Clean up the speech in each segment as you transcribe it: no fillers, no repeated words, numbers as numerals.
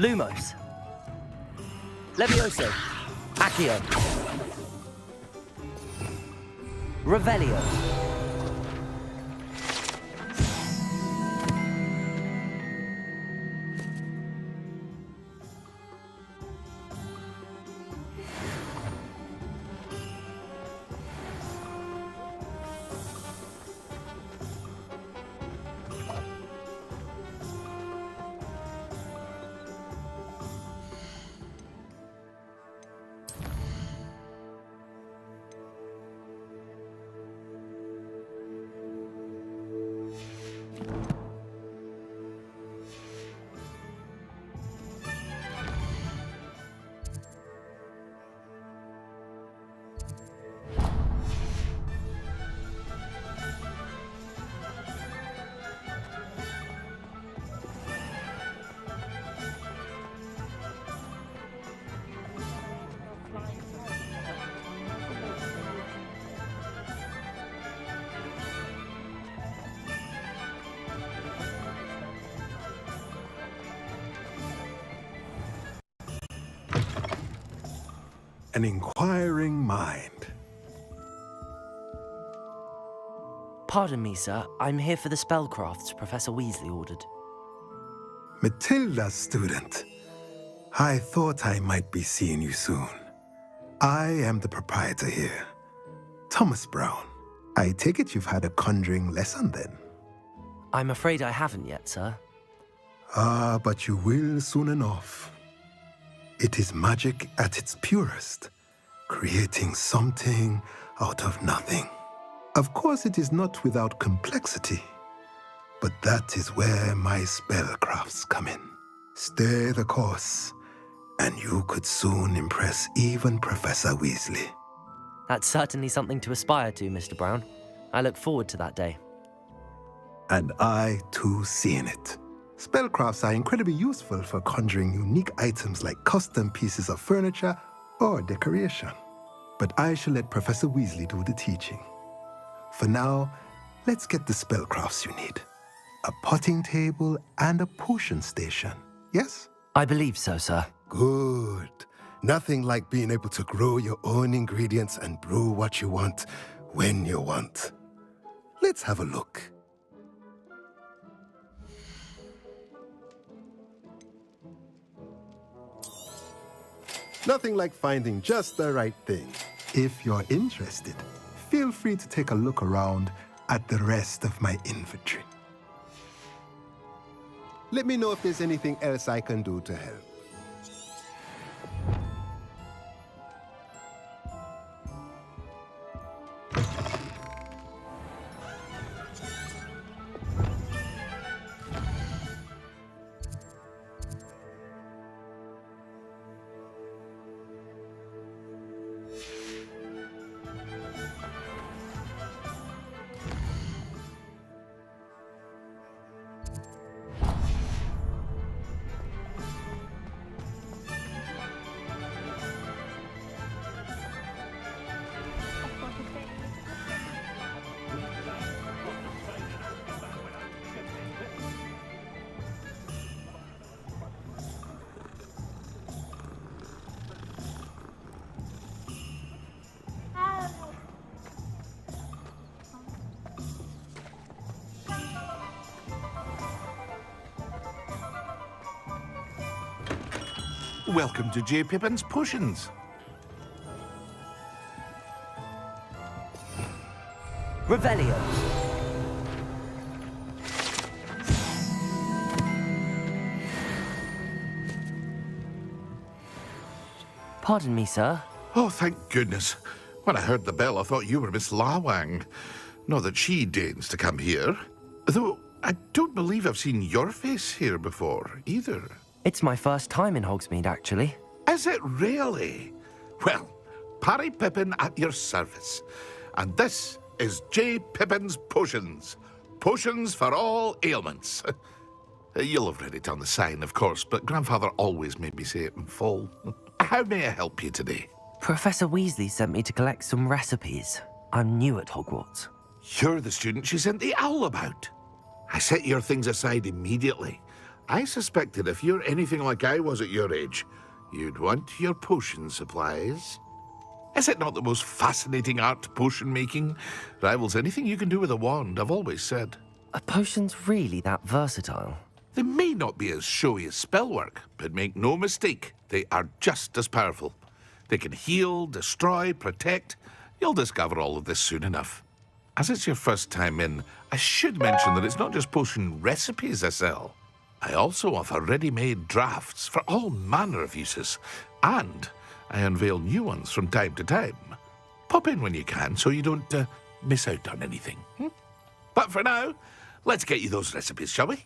Lumos. Levioso. Accio. Revelio. An inquiring mind. Pardon me, sir. I'm here for the spellcrafts Professor Weasley ordered. Matilda's student. I thought I might be seeing you soon. I am the proprietor here, Thomas Brown. I take it you've had a conjuring lesson then? I'm afraid I haven't yet, sir. Ah, but you will soon enough. It is magic at its purest, creating something out of nothing. Of course, it is not without complexity, but that is where my spellcrafts come in. Stay the course, and you could soon impress even Professor Weasley. That's certainly something to aspire to, Mr. Brown. I look forward to that day. And I, too, seeing it. Spellcrafts are incredibly useful for conjuring unique items like custom pieces of furniture or decoration. But I shall let Professor Weasley do the teaching. For now, let's get the spellcrafts you need. A potting table and a potion station, yes? I believe so, sir. Good. Nothing like being able to grow your own ingredients and brew what you want when you want. Let's have a look. Nothing like finding just the right thing. If you're interested, feel free to take a look around at the rest of my inventory. Let me know if there's anything else I can do to help. Welcome to J. Pippin's Potions. Revelio. Pardon me, sir. Oh, thank goodness. When I heard the bell, I thought you were Miss Lawang. Not that she deigns to come here. Though I don't believe I've seen your face here before, either. It's my first time in Hogsmeade, actually. Is it really? Well, Parry Pippin at your service. And this is J. Pippin's Potions. Potions for all ailments. You'll have read it on the sign, of course, but Grandfather always made me say it in full. How may I help you today? Professor Weasley sent me to collect some recipes. I'm new at Hogwarts. You're the student she sent the owl about. I set your things aside immediately. I suspected if you're anything like I was at your age, you'd want your potion supplies. Is it not the most fascinating art, potion making? Rivals anything you can do with a wand, I've always said. Are potions really that versatile? They may not be as showy as spellwork, but make no mistake, they are just as powerful. They can heal, destroy, protect. You'll discover all of this soon enough. As it's your first time in, I should mention that it's not just potion recipes I sell. I also offer ready-made drafts for all manner of uses, and I unveil new ones from time to time. Pop in when you can so you don't miss out on anything. But for now, let's get you those recipes, shall we?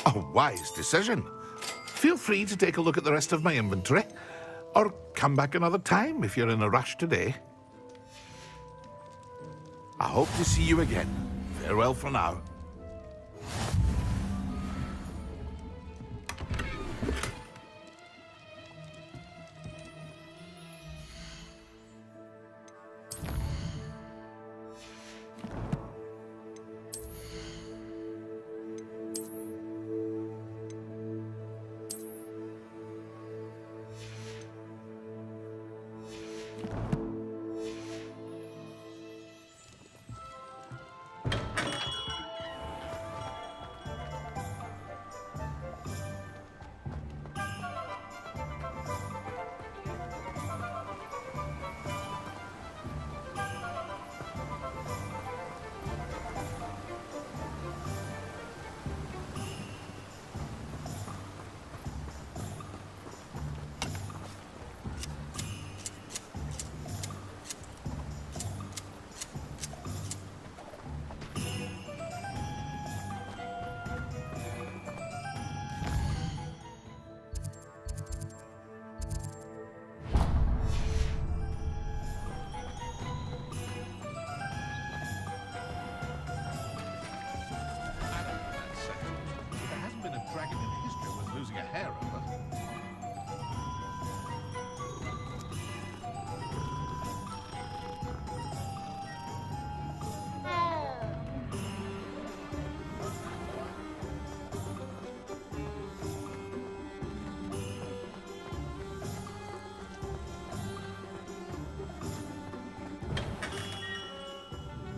A wise decision. Feel free to take a look at the rest of my inventory, or come back another time if you're in a rush today. I hope to see you again. Farewell for now.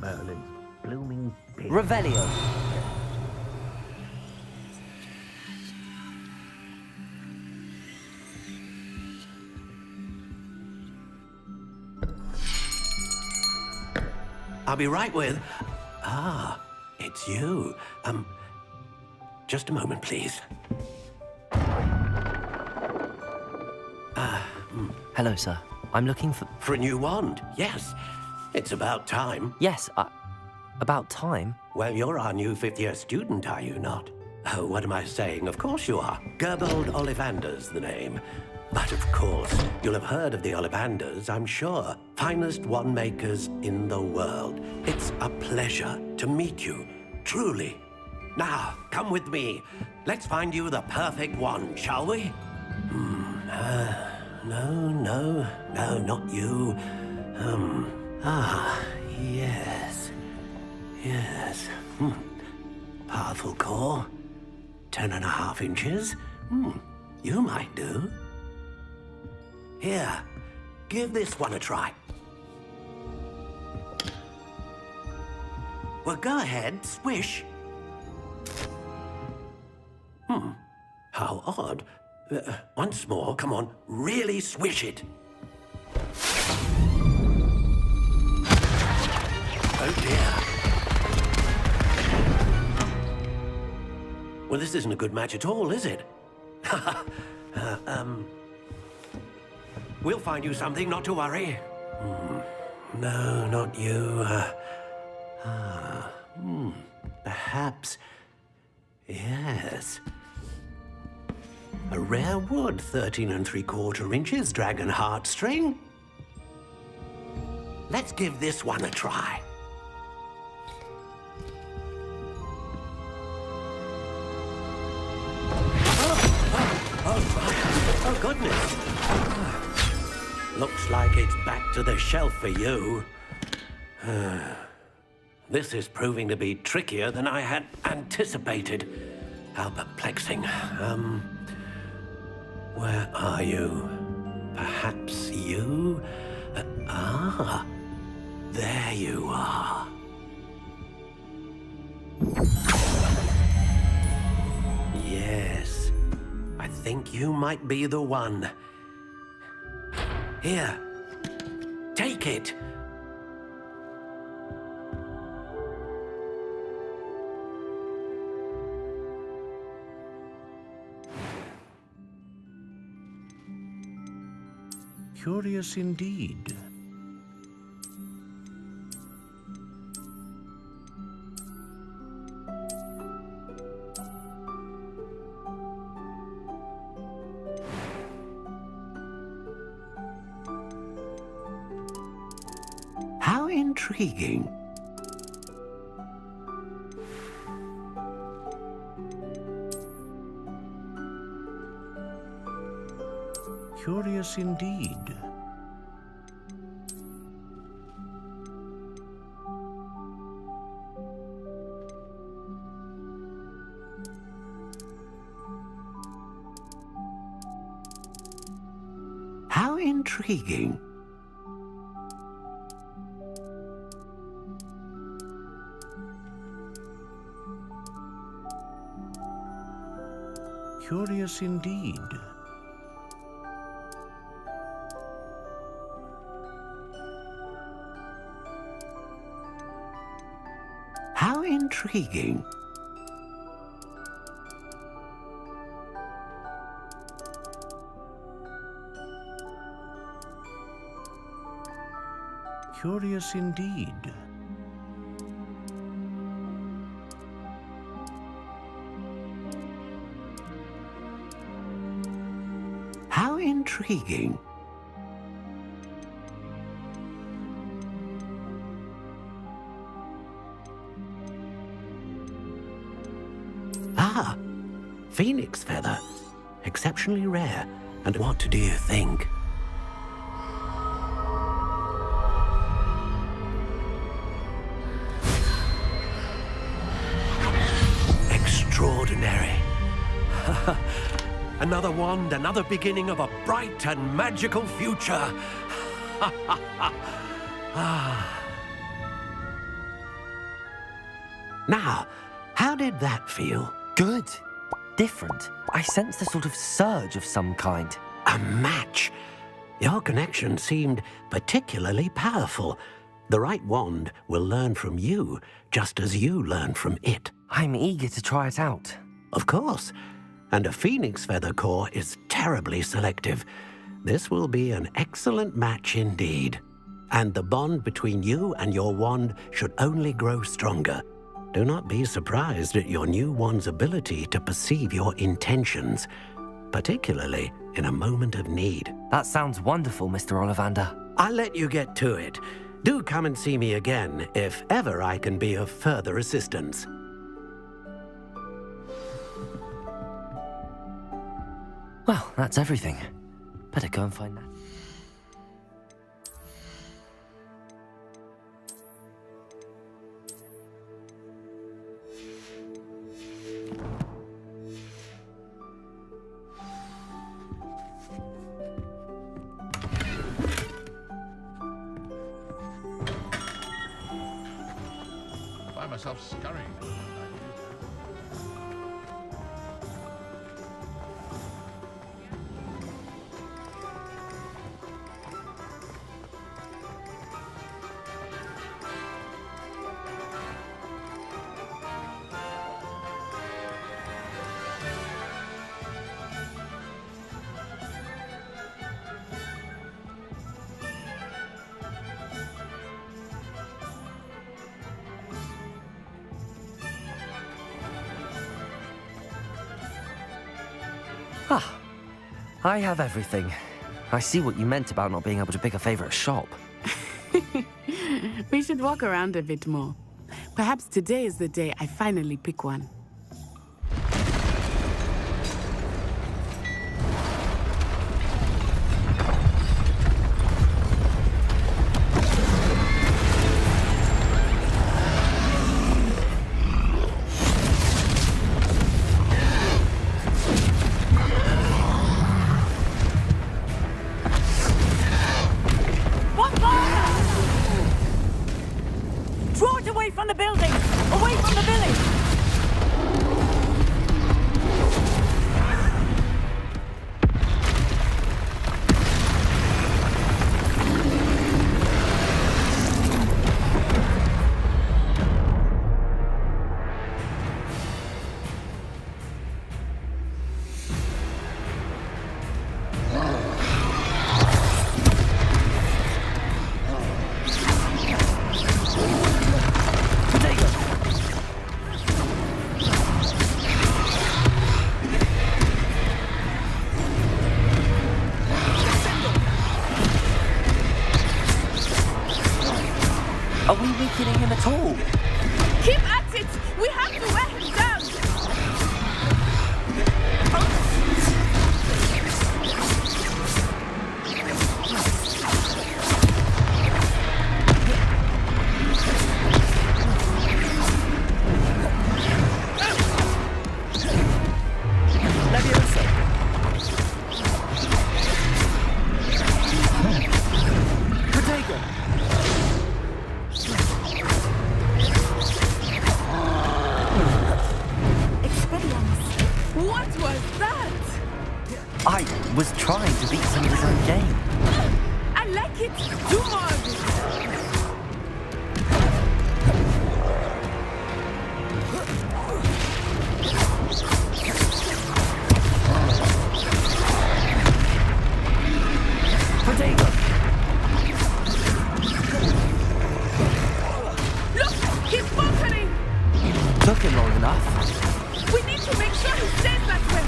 Merlin's blooming pig. Revelio. I'll be right with... Ah, it's you. Just a moment, please. Hello, sir. I'm looking for... For a new wand, yes. It's about time. Yes, about time. Well, you're our new fifth-year student, are you not? Oh, what am I saying? Of course you are. Gerbold Ollivander's the name. But of course, you'll have heard of the Ollivanders, I'm sure. Finest wand makers in the world. It's a pleasure to meet you, truly. Now, come with me. Let's find you the perfect wand, shall we? No, not you. Yes. Powerful core. 10.5 inches. You might do. Here, give this one a try. Well, go ahead, swish. How odd. Once more, come on, really swish it. Oh dear. Well, this isn't a good match at all, is it? We'll find you something, not to worry. No, not you. Perhaps. Yes. A rare wood, 13 3/4 inches, dragon heartstring. Let's give this one a try. Oh, goodness. Looks like it's back to the shelf for you. This is proving to be trickier than I had anticipated. How perplexing. Where are you? Perhaps you? There you are. Yes, I think you might be the one. Here, take it. Curious indeed. How intriguing. Curious indeed. How intriguing. Curious indeed. How intriguing. Curious indeed. How intriguing. Ah, phoenix feather. Exceptionally rare. And what do you think? Extraordinary. Another wand, another beginning of a bright and magical future. Now, how did that feel? Good. Different. I sensed a sort of surge of some kind. A match. Your connection seemed particularly powerful. The right wand will learn from you, just as you learn from it. I'm eager to try it out. Of course. And a phoenix feather core is terribly selective. This will be an excellent match indeed. And the bond between you and your wand should only grow stronger. Do not be surprised at your new wand's ability to perceive your intentions, particularly in a moment of need. That sounds wonderful, Mr. Ollivander. I'll let you get to it. Do come and see me again if ever I can be of further assistance. Well, that's everything. Better go and find that. I find myself scurrying. Ah, I have everything. I see what you meant about not being able to pick a favorite shop. We should walk around a bit more. Perhaps today is the day I finally pick one. Teleport away from the building! Away from the village! Are we weakening him at all? Keep at it! We have to wear him down! What was that? I was trying to beat somebody's own game. I like it! Do more of it! Potato! Look! He's faltering! Took him long enough. We need to make sure he stays that way!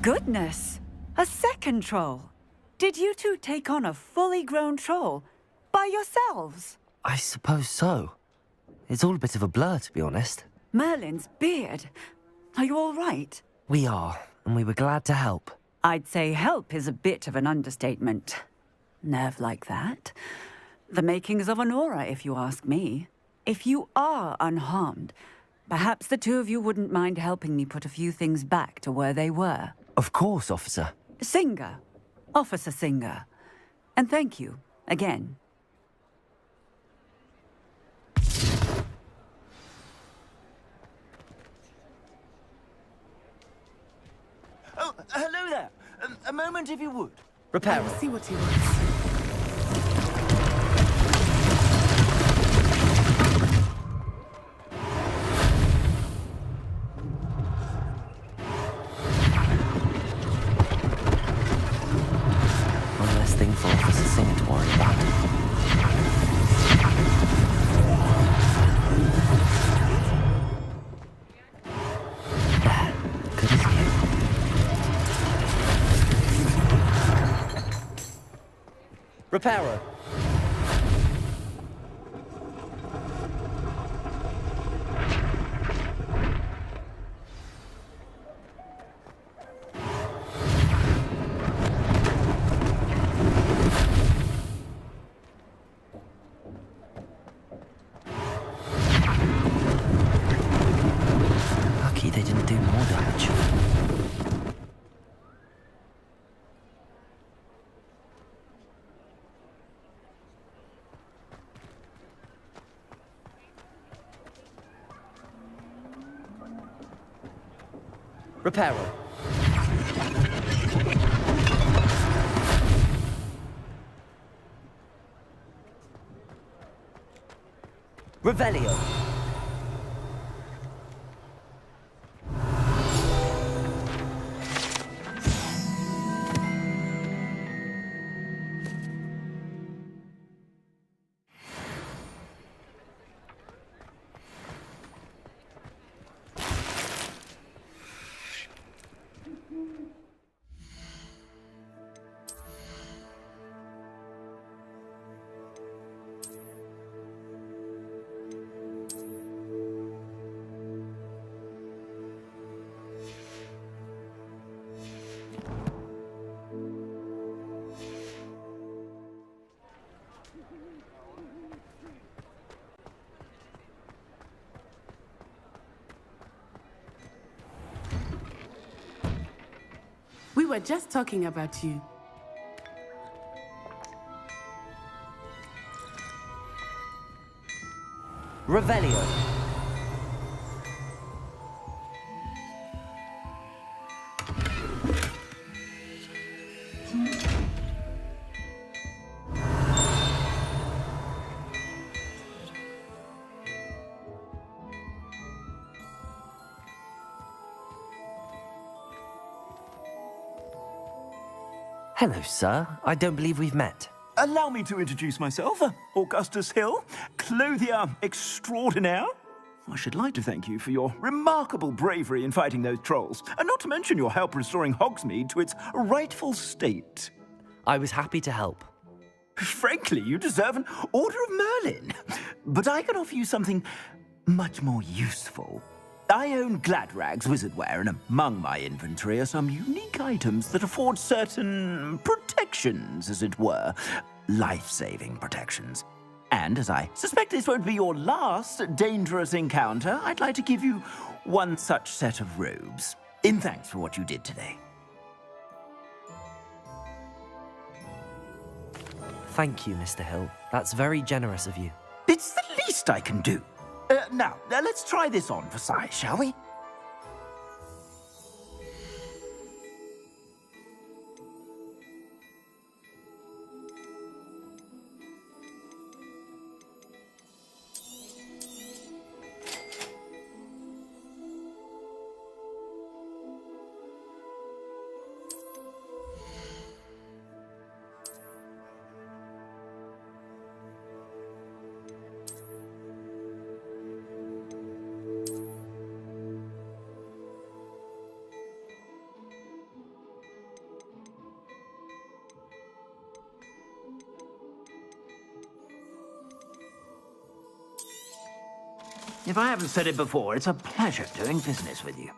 Goodness! A second troll! Did you two take on a fully grown troll? By yourselves? I suppose so. It's all a bit of a blur, to be honest. Merlin's beard. Are you all right? We are, and we were glad to help. I'd say help is a bit of an understatement. Nerve like that. The makings of an aura, if you ask me. If you are unharmed, perhaps the two of you wouldn't mind helping me put a few things back to where they were. Of course, officer. Singer. Officer Singer. And thank you, again. Oh, hello there. A moment, if you would. Repair. I'll see what he wants. One less thing for Officer Singer to worry about. There. Good as new. Repairer. Lucky they didn't do more damage. Repairer. Revelio. were just talking about you. Revelio. Hello, sir. I don't believe we've met. Allow me to introduce myself, Augustus Hill, clothier extraordinaire. I should like to thank you for your remarkable bravery in fighting those trolls, and not to mention your help restoring Hogsmeade to its rightful state. I was happy to help. Frankly, you deserve an Order of Merlin. But I can offer you something much more useful. I own Gladrag's wizardware, and among my inventory are some unique items that afford certain protections, as it were. Life-saving protections. And as I suspect this won't be your last dangerous encounter, I'd like to give you one such set of robes, in thanks for what you did today. Thank you, Mr. Hill. That's very generous of you. It's the least I can do. Now, let's try this on for size, shall we? If I haven't said it before, it's a pleasure doing business with you.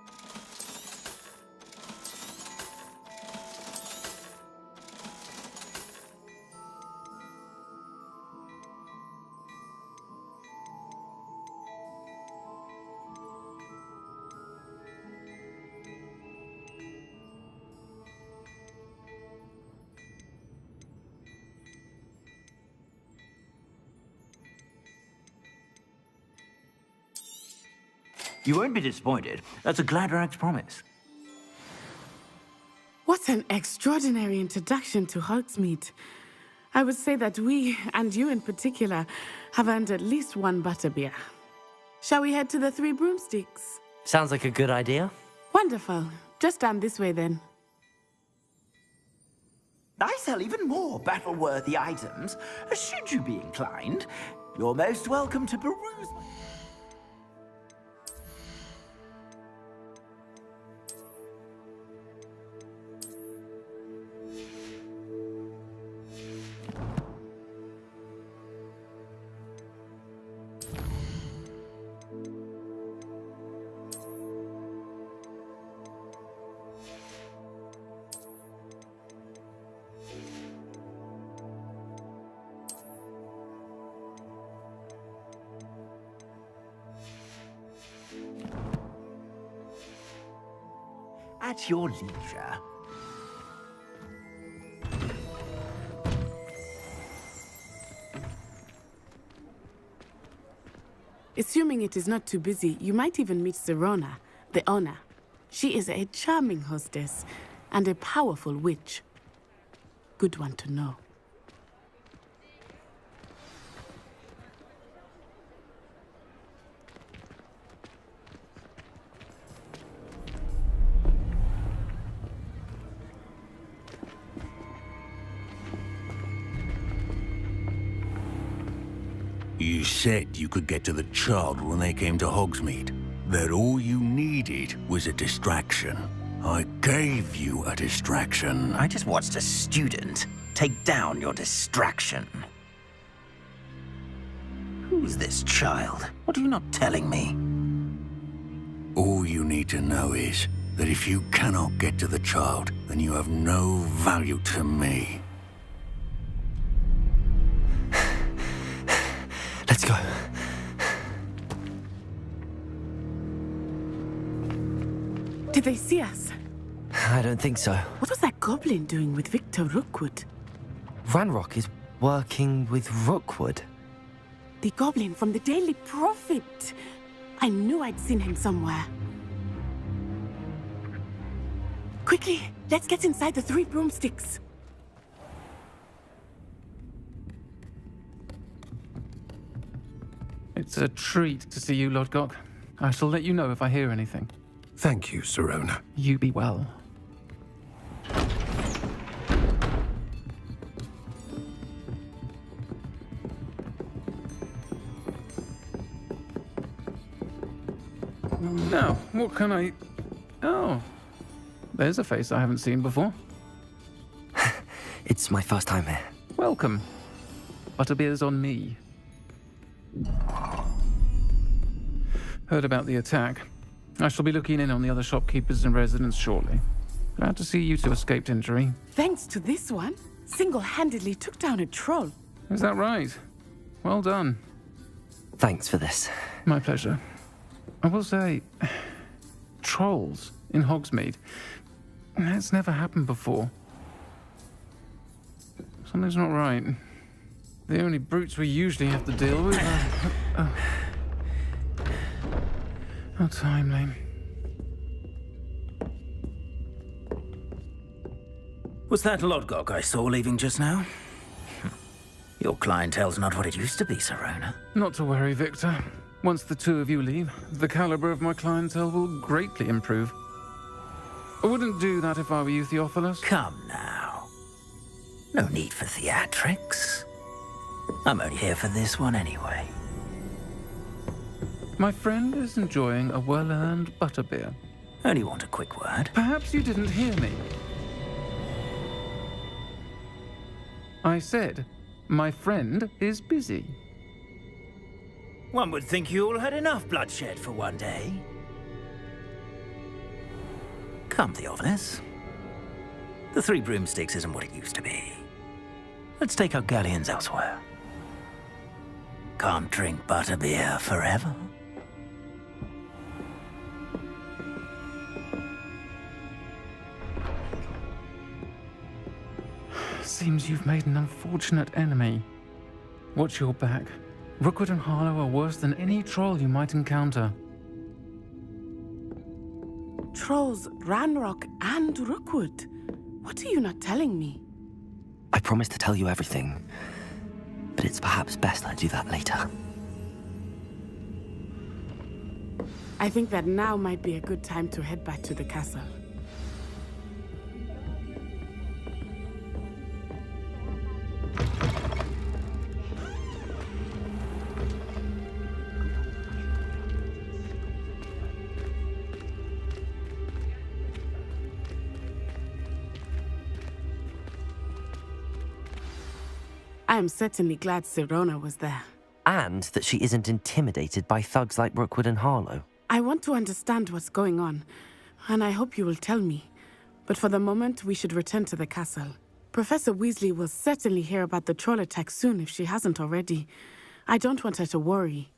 You won't be disappointed. That's a Gladrag's promise. What an extraordinary introduction to Hogsmeade. I would say that we, and you in particular, have earned at least one butterbeer. Shall we head to the Three Broomsticks? Sounds like a good idea. Wonderful. Just down this way then. I sell even more battle-worthy items. Should you be inclined, you're most welcome to peruse my... At your leisure. Assuming it is not too busy, you might even meet Serona, the owner. She is a charming hostess and a powerful witch. Good one to know. You said you could get to the child when they came to Hogsmeade. That all you needed was a distraction. I gave you a distraction. I just watched a student take down your distraction. Who's this child? What are you not telling me? All you need to know is that if you cannot get to the child, then you have no value to me. Let's go. Did they see us? I don't think so. What was that goblin doing with Victor Rookwood? Ranrock is working with Rookwood. The goblin from the Daily Prophet. I knew I'd seen him somewhere. Quickly, let's get inside the three broomsticks. It's a treat to see you, Lodgok. I shall let you know if I hear anything. Thank you, Sirona. You be well. Now, what can I... Oh, there's a face I haven't seen before. It's my first time here. Welcome. Butterbeer's on me. Heard about the attack. I shall be looking in on the other shopkeepers and residents shortly. Glad to see you two escaped injury. Thanks to this one, single-handedly took down a troll. Is that right? Well done. Thanks for this. My pleasure. I will say, trolls in Hogsmeade. That's never happened before. Something's not right. The only brutes we usually have to deal with are... How timely. Was that Lodgok I saw leaving just now? Your clientele's not what it used to be, Sirona. Not to worry, Victor. Once the two of you leave, the caliber of my clientele will greatly improve. I wouldn't do that if I were you, Theophilus. Come now. No need for theatrics. I'm only here for this one anyway. My friend is enjoying a well-earned butterbeer. Only want a quick word. Perhaps you didn't hear me. I said, my friend is busy. One would think you all had enough bloodshed for one day. Come, Theophilus. The Three Broomsticks isn't what it used to be. Let's take our galleons elsewhere. Can't drink butterbeer forever. Seems you've made an unfortunate enemy. Watch your back. Rookwood and Harlow are worse than any troll you might encounter. Trolls, Ranrock, and Rookwood. What are you not telling me? I promised to tell you everything, but it's perhaps best I do that later. I think that now might be a good time to head back to the castle. I am certainly glad Sirona was there. And that she isn't intimidated by thugs like Rookwood and Harlow. I want to understand what's going on, and I hope you will tell me. But for the moment, we should return to the castle. Professor Weasley will certainly hear about the troll attack soon if she hasn't already. I don't want her to worry.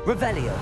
Revelio.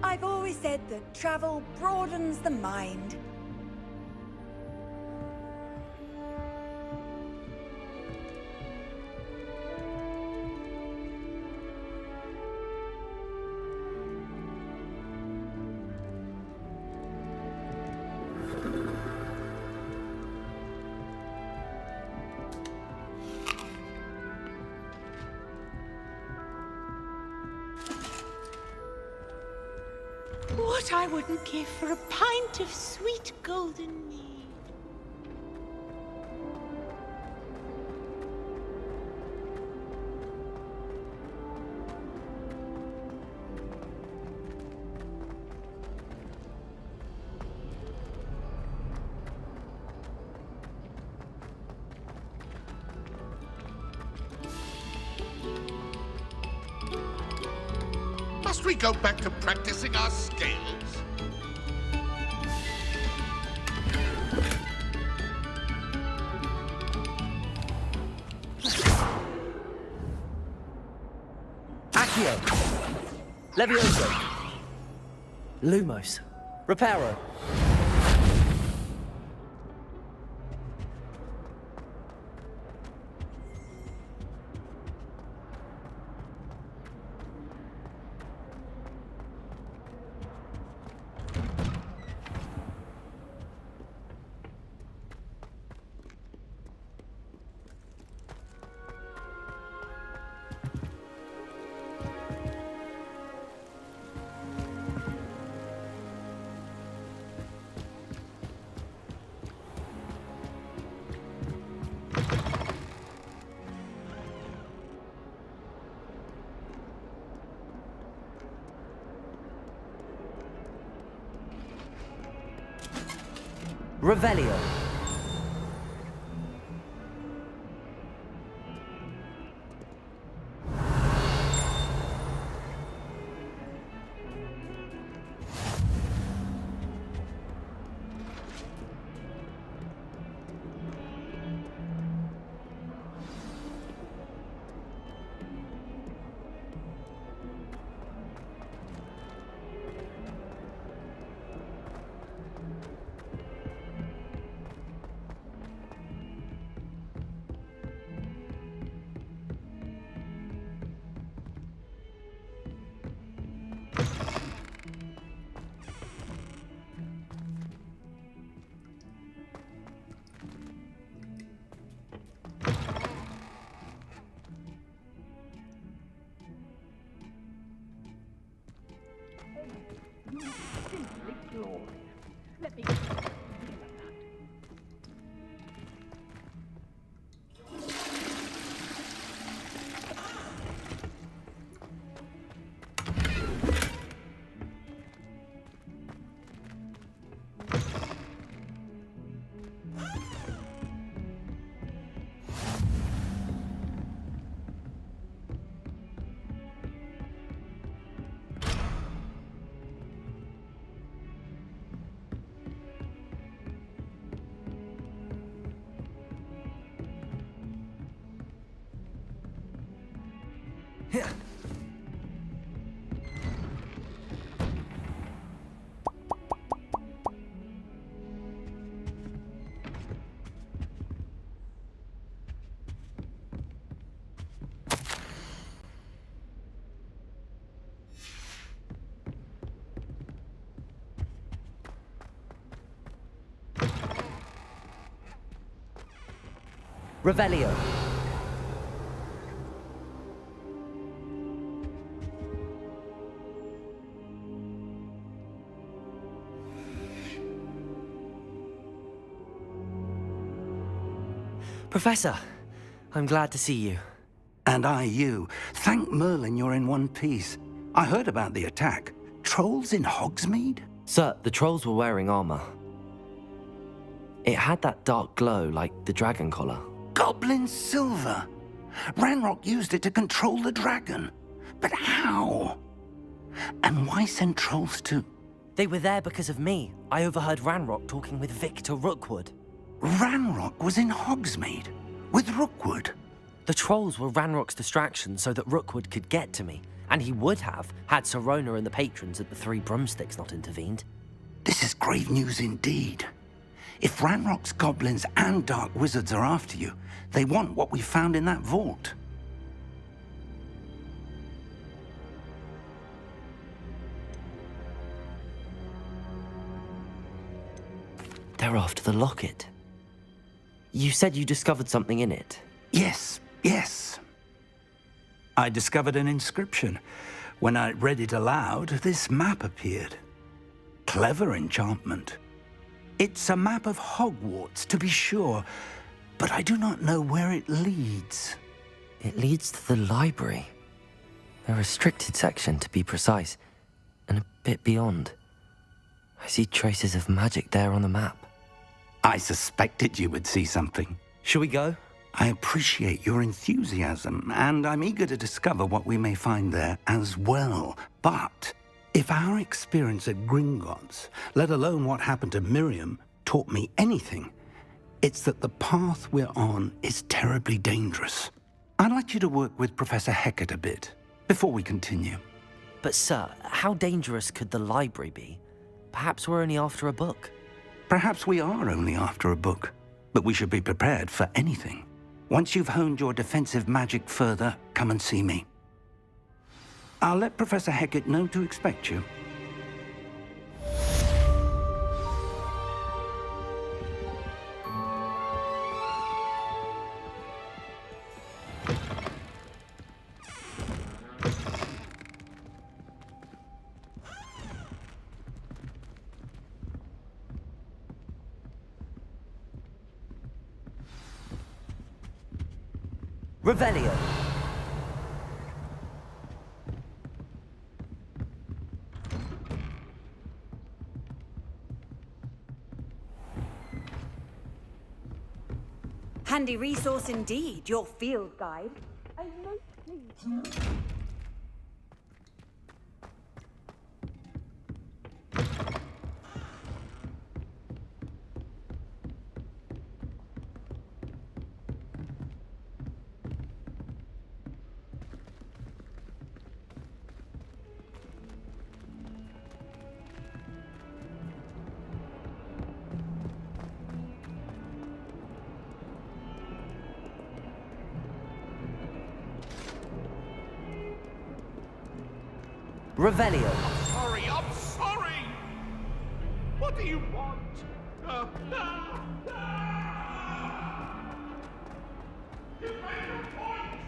I've always said that travel broadens the mind. What I wouldn't give for a pint of sweet golden mead. Must we go back to practicing our skills? Accio! Levioso! Lumos! Reparo! Revelio. Let me... Here. Revelio. Professor, I'm glad to see you. And I you. Thank Merlin you're in one piece. I heard about the attack. Trolls in Hogsmeade? Sir, the trolls were wearing armor. It had that dark glow like the dragon collar. Goblin silver! Ranrock used it to control the dragon. But how? And why send trolls to... They were there because of me. I overheard Ranrock talking with Victor Rookwood. Ranrock was in Hogsmeade with Rookwood. The trolls were Ranrock's distraction so that Rookwood could get to me. And he would have, had Sirona and the patrons at the Three Broomsticks not intervened. This is grave news indeed. If Ranrock's goblins and dark wizards are after you, they want what we found in that vault. They're after the locket. You said you discovered something in it. Yes, yes. I discovered an inscription. When I read it aloud, this map appeared. Clever enchantment. It's a map of Hogwarts, to be sure, but I do not know where it leads. It leads to the library. A restricted section, to be precise, and a bit beyond. I see traces of magic there on the map. I suspected you would see something. Shall we go? I appreciate your enthusiasm, and I'm eager to discover what we may find there as well. But if our experience at Gringotts, let alone what happened to Miriam, taught me anything, it's that the path we're on is terribly dangerous. I'd like you to work with Professor Hecat a bit before we continue. But sir, how dangerous could the library be? Perhaps we're only after a book. Perhaps we are only after a book, but we should be prepared for anything. Once you've honed your defensive magic further, come and see me. I'll let Professor Hecat know to expect you. Revelio. Handy resource indeed, your field guide. I'm most pleased. Revelio. I'm sorry! What do you want? You made your point!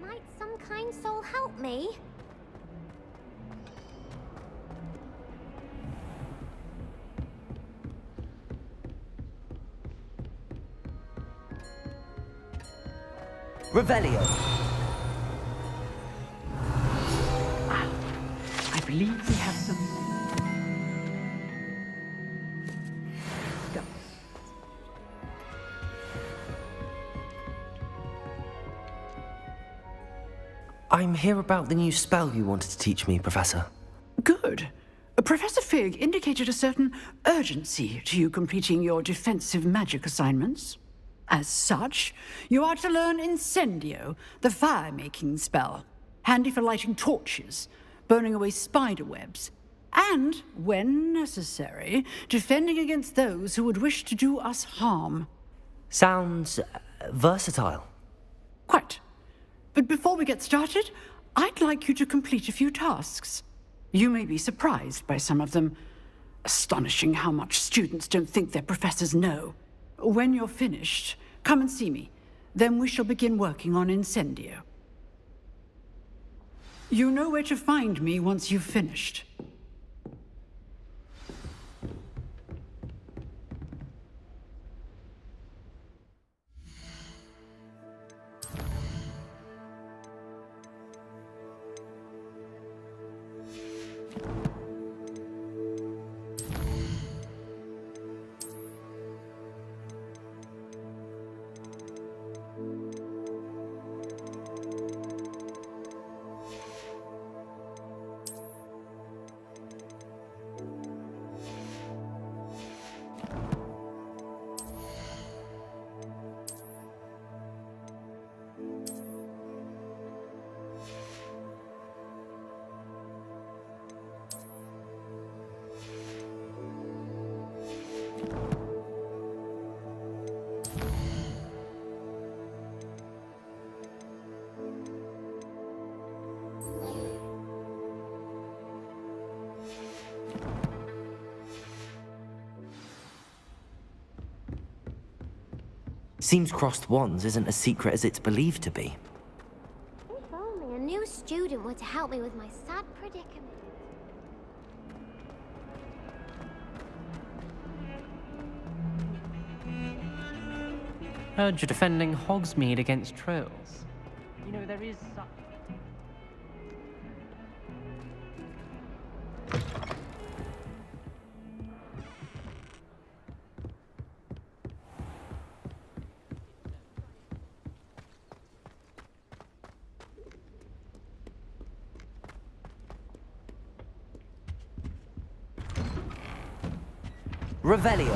Might some kind soul help me? Revelio. I believe we have some... Go. I'm here about the new spell you wanted to teach me, Professor. Good. Professor Fig indicated a certain urgency to you completing your defensive magic assignments. As such, you are to learn Incendio, the fire-making spell, handy for lighting torches, burning away spider webs, and, when necessary, defending against those who would wish to do us harm. Sounds versatile. Quite. But before we get started, I'd like you to complete a few tasks. You may be surprised by some of them. Astonishing how much students don't think their professors know. When you're finished, come and see me. Then we shall begin working on Incendio. You know where to find me once you've finished. Seems crossed wands isn't as secret as it's believed to be. If only a new student were to help me with my sad predicament. Heard you're defending Hogsmeade against trolls. You know, there is such... Revelio.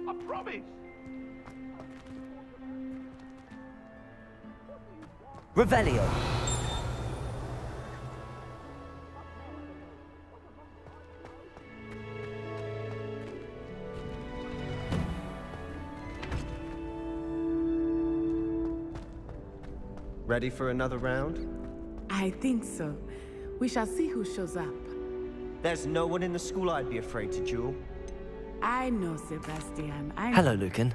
I promise. Revelio. Ready for another round? I think so. We shall see who shows up. There's no one in the school I'd be afraid to duel. I know, Sebastian. Hello, Lucan.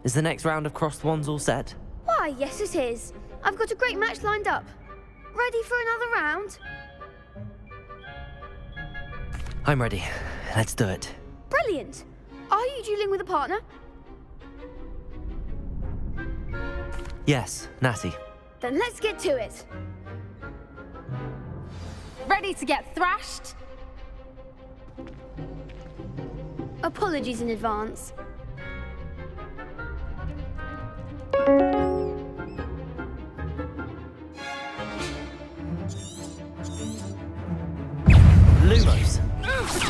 Is the next round of crossed wands all set? Why, yes it is. I've got a great match lined up. Ready for another round? I'm ready. Let's do it. Brilliant. Are you dueling with a partner? Yes, Natty. Then let's get to it. Ready to get thrashed? Apologies in advance. Lumos.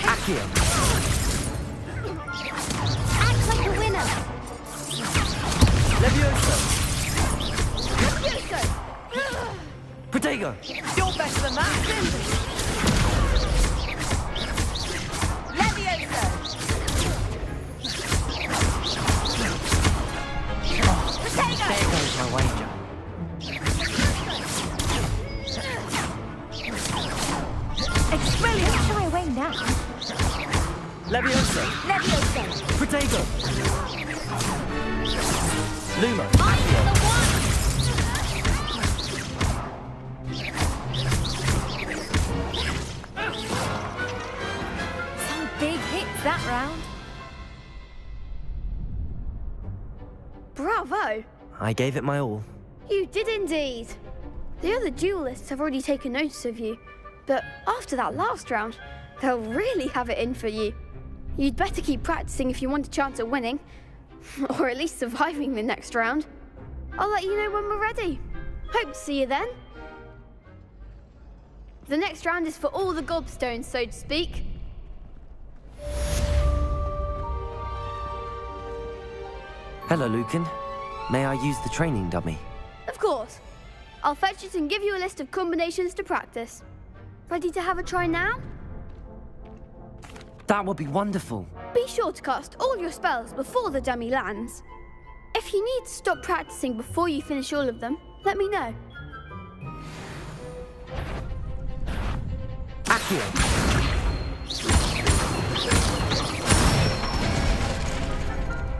Accio. Act like a winner. Levioso. Levioso. Protego. You're better than that. Levioso. Protego. There goes my wager. Expelliarmus. Shy away now. Levioso. Levioso. Protego. Lumo. I'm the one. Some big hits that round. Bravo. I gave it my all. You did indeed. The other duelists have already taken notice of you, but after that last round, they'll really have it in for you. You'd better keep practicing if you want a chance at winning, or at least surviving the next round. I'll let you know when we're ready. Hope to see you then. The next round is for all the gobstones, so to speak. Hello, Lucan. May I use the training dummy? Of course. I'll fetch it and give you a list of combinations to practice. Ready to have a try now? That would be wonderful. Be sure to cast all your spells before the dummy lands. If you need to stop practicing before you finish all of them, let me know. Accio.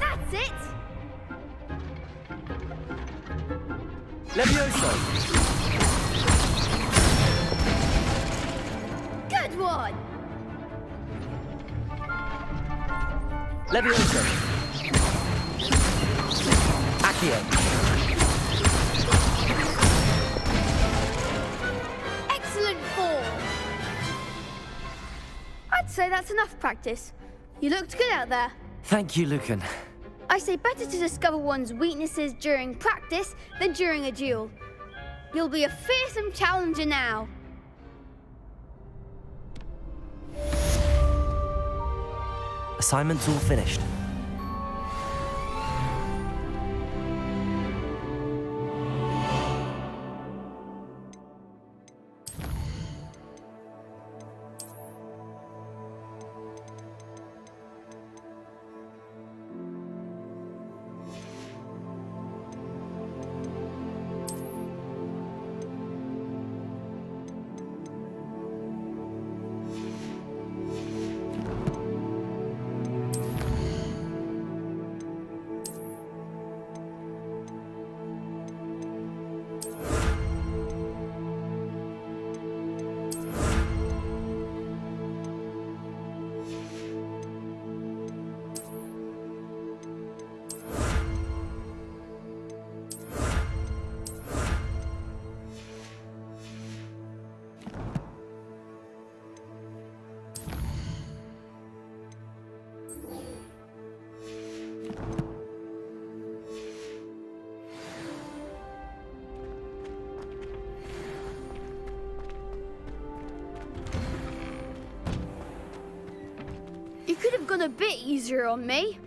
That's it! Levioso. Good one! Levioso. Accio. say that's enough practice. You looked good out there. Thank you, Lucan. I say better to discover one's weaknesses during practice than during a duel. You'll be a fearsome challenger now. Assignment's all finished. You could have gone a bit easier on me.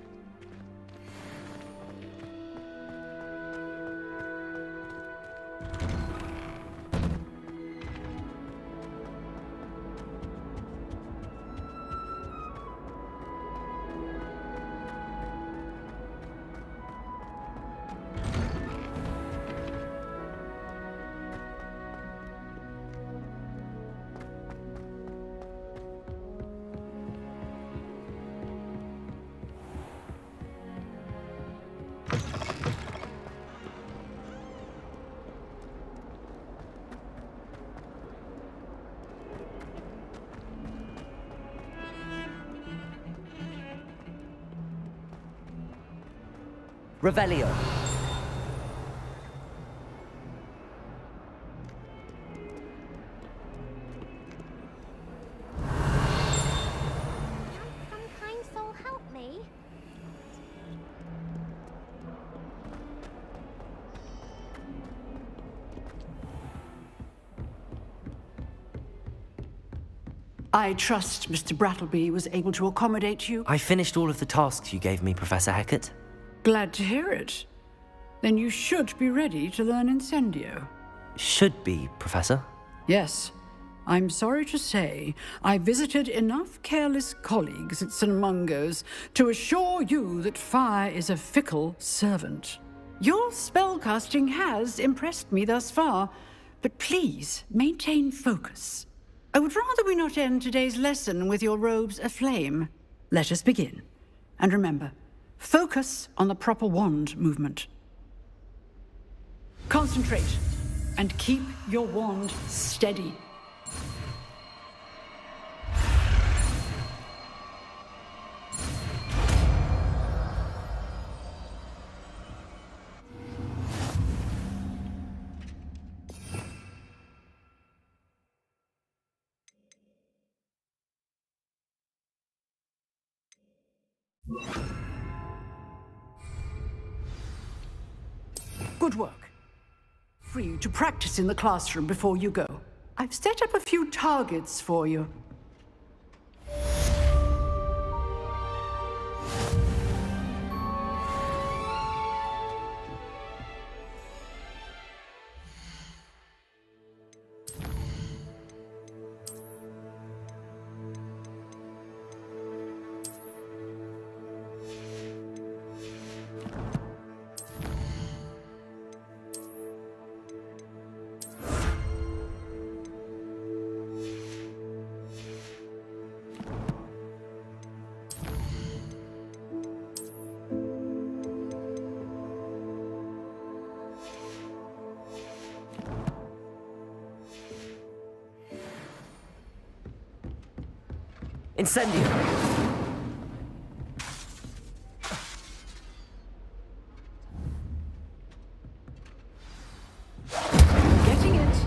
Revelio. Some kind soul help me? I trust Mr. Brattleby was able to accommodate you. I finished all of the tasks you gave me, Professor Hecat. Glad to hear it. Then you should be ready to learn Incendio. Should be, Professor. Yes. I'm sorry to say, I visited enough careless colleagues at St. Mungo's to assure you that fire is a fickle servant. Your spellcasting has impressed me thus far, but please maintain focus. I would rather we not end today's lesson with your robes aflame. Let us begin. And remember, focus on the proper wand movement. Concentrate, and keep your wand steady. Good work. Free you to practice in the classroom before you go. I've set up a few targets for you. Incendio! Getting it.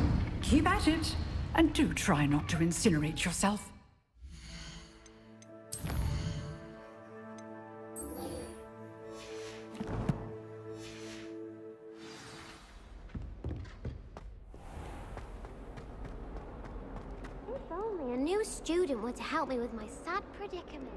Keep at it. And do try not to incinerate yourself. new student were to help me with my sad predicament.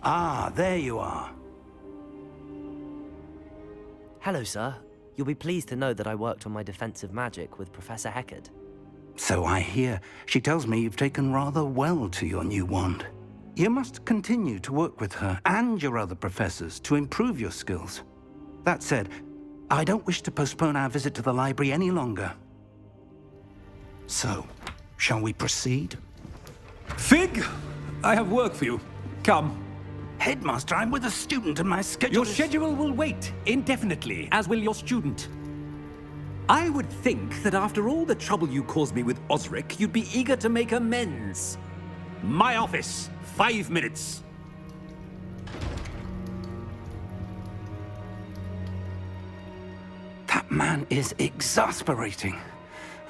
Ah, there you are. Hello, sir. You'll be pleased to know that I worked on my defensive magic with Professor Heckard. So I hear. She tells me you've taken rather well to your new wand. You must continue to work with her and your other professors to improve your skills. That said, I don't wish to postpone our visit to the library any longer. So, shall we proceed? Fig! I have work for you. Come. Headmaster, I'm with a student and my schedule Your schedule will wait indefinitely, as will your student. I would think that after all the trouble you caused me with Osric, you'd be eager to make amends. My office, 5 minutes. That man is exasperating.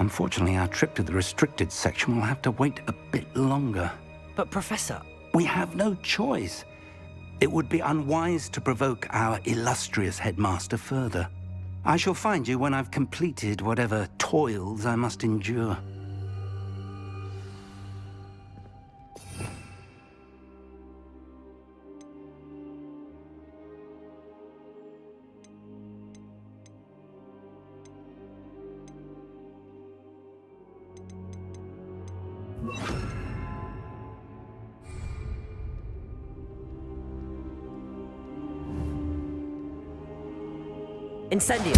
Unfortunately, our trip to the restricted section will have to wait a bit longer. But Professor... We have no choice. It would be unwise to provoke our illustrious headmaster further. I shall find you when I've completed whatever toils I must endure. Incendio!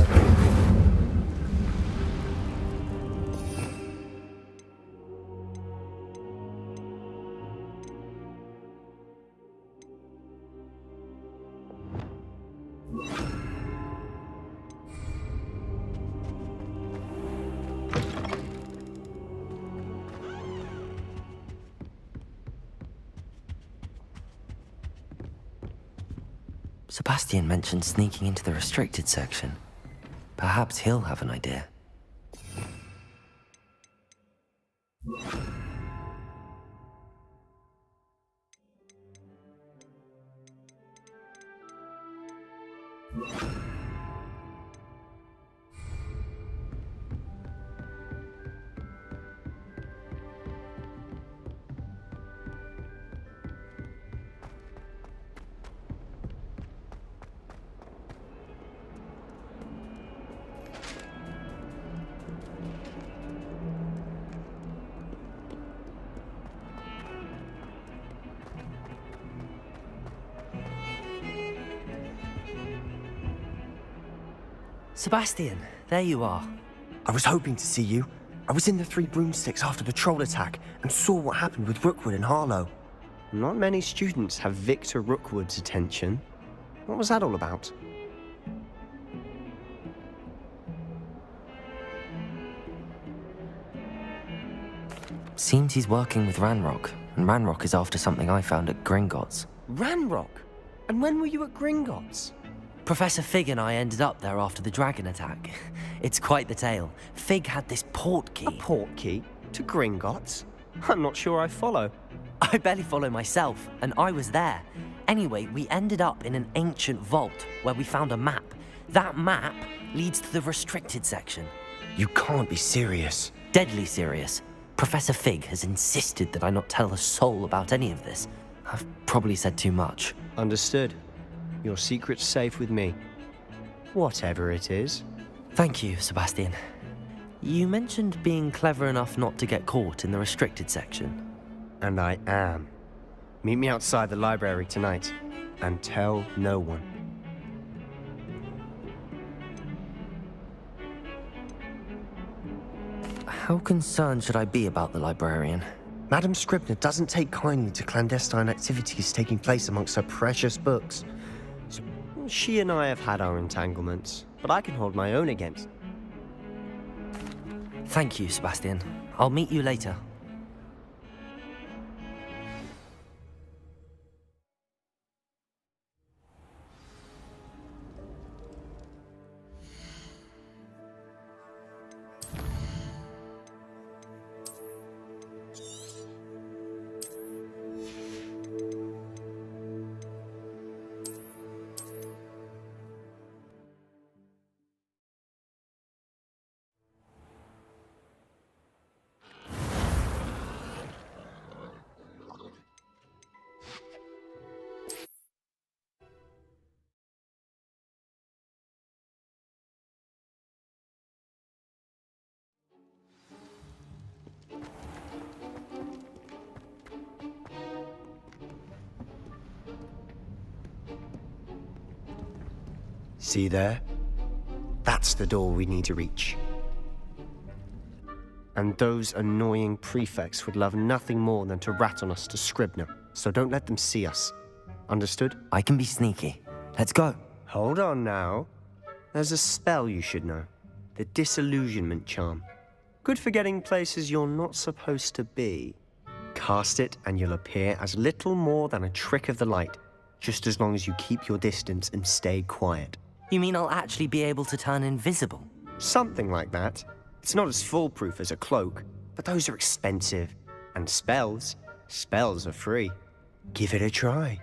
Sebastian mentioned sneaking into the restricted section. Perhaps he'll have an idea. Sebastian, there you are. I was hoping to see you. I was in the Three Broomsticks after the troll attack and saw what happened with Rookwood and Harlow. Not many students have Victor Rookwood's attention. What was that all about? Seems he's working with Ranrock, and Ranrock is after something I found at Gringotts. Ranrock? And when were you at Gringotts? Professor Fig and I ended up there after the dragon attack. It's quite the tale. Fig had this port key. A port key? To Gringotts? I'm not sure I follow. I barely follow myself, and I was there. Anyway, we ended up in an ancient vault where we found a map. That map leads to the restricted section. You can't be serious. Deadly serious. Professor Fig has insisted that I not tell a soul about any of this. I've probably said too much. Understood. Your secret's safe with me. Whatever it is. Thank you, Sebastian. You mentioned being clever enough not to get caught in the restricted section. And I am. Meet me outside the library tonight, and tell no one. How concerned should I be about the librarian? Madame Scribner doesn't take kindly to clandestine activities taking place amongst her precious books. So, she and I have had our entanglements, but I can hold my own against. Thank you, Sebastian. I'll meet you later. See there? That's the door we need to reach. And those annoying prefects would love nothing more than to rat on us to Scribner, so don't let them see us. Understood? I can be sneaky. Let's go. Hold on now. There's a spell you should know. The Disillusionment Charm. Good for getting places you're not supposed to be. Cast it and you'll appear as little more than a trick of the light, just as long as you keep your distance and stay quiet. You mean I'll actually be able to turn invisible? Something like that. It's not as foolproof as a cloak, but those are expensive. And spells are free. Give it a try.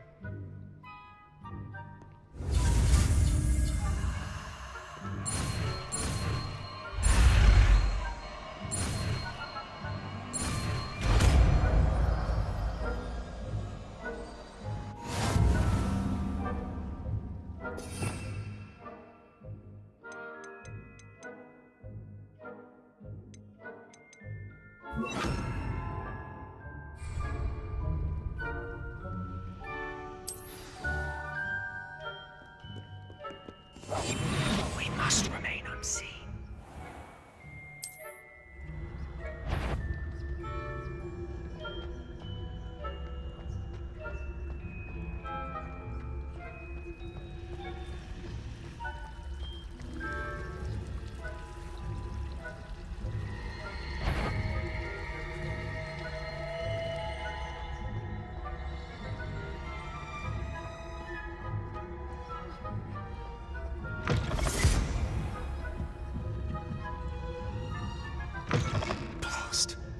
We must remain unseen.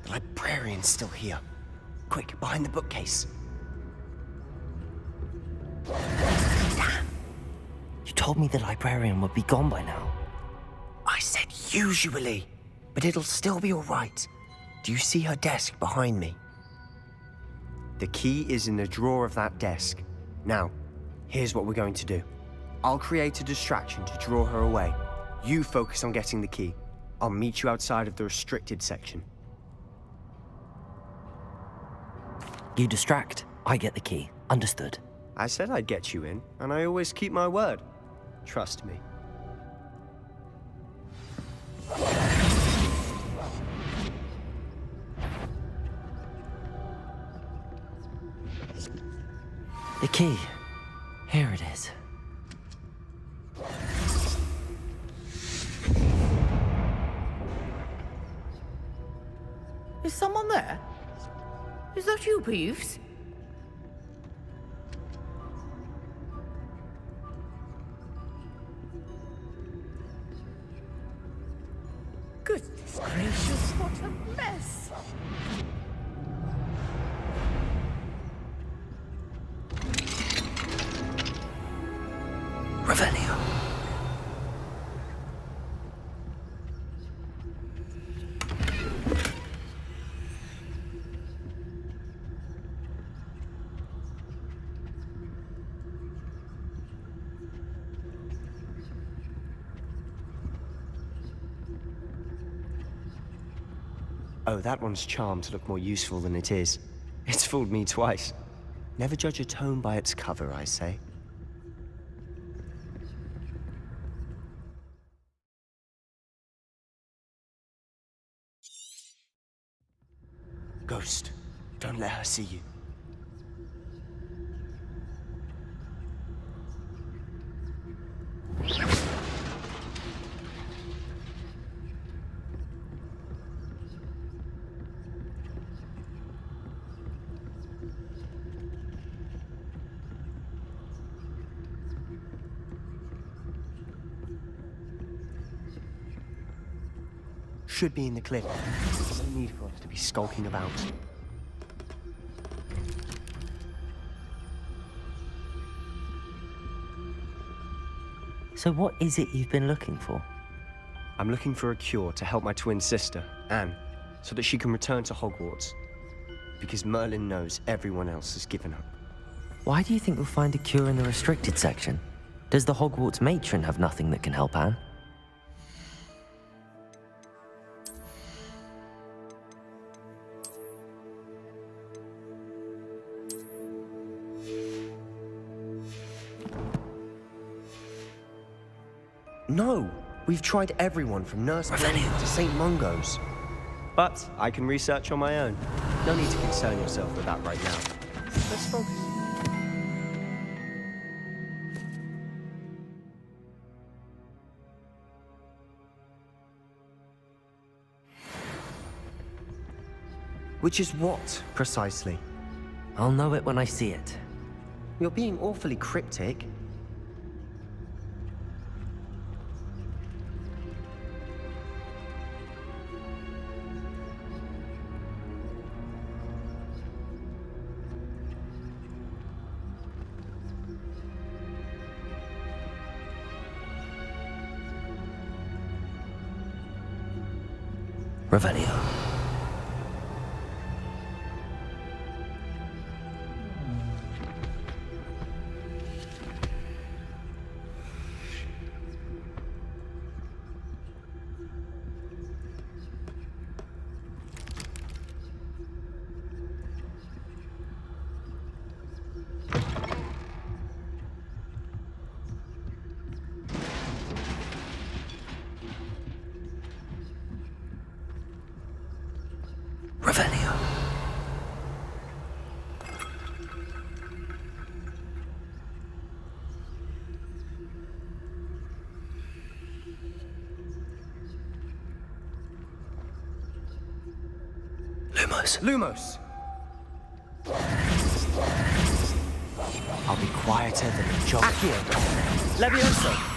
The librarian's still here. Quick, behind the bookcase. Damn! You told me the librarian would be gone by now. I said usually, but it'll still be all right. Do you see her desk behind me? The key is in the drawer of that desk. Now, here's what we're going to do. I'll create a distraction to draw her away. You focus on getting the key. I'll meet you outside of the restricted section. You distract, I get the key. Understood. I said I'd get you in, and I always keep my word. Trust me. The key. Here it is. Is someone there? Is that you, Peeves? Goodness gracious, what a mess! Revelio. Oh, that one's charmed to look more useful than it is. It's fooled me twice. Never judge a tome by its cover, I say. Ghost, don't let her see you. Should be in the cliff. There's no need for us to be skulking about. So what is it you've been looking for? I'm looking for a cure to help my twin sister, Anne, so that she can return to Hogwarts. Because Merlin knows everyone else has given up. Why do you think we'll find a cure in the restricted section? Does the Hogwarts matron have nothing that can help Anne? No! We've tried everyone from Nurse Blaine to St. Mungo's. But I can research on my own. No need to concern yourself with that right now. Let's focus. Which is what, precisely? I'll know it when I see it. You're being awfully cryptic. Revelio. Revelio. Lumos. Lumos! I'll be quieter than a job. Accio! Levioso!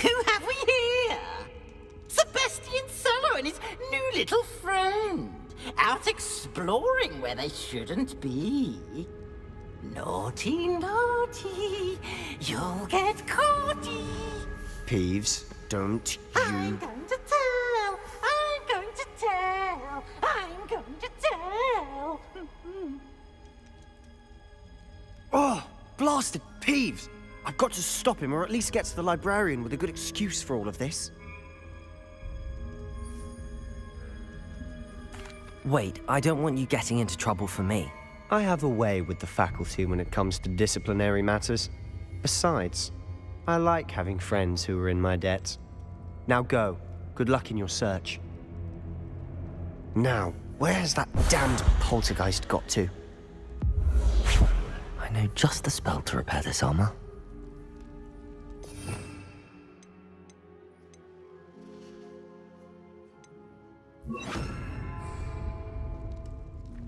Who have we here? Sebastian Solo and his new little friend. Out exploring where they shouldn't be. Naughty, naughty. You'll get caughty. Peeves, don't you... I'm going to tell. I'm going to tell. I'm going to tell. Oh, blasted Peeves! I've got to stop him, or at least get to the librarian with a good excuse for all of this. Wait, I don't want you getting into trouble for me. I have a way with the faculty when it comes to disciplinary matters. Besides, I like having friends who are in my debt. Now go. Good luck in your search. Now, where's that damned poltergeist got to? I know just the spell to repair this armor.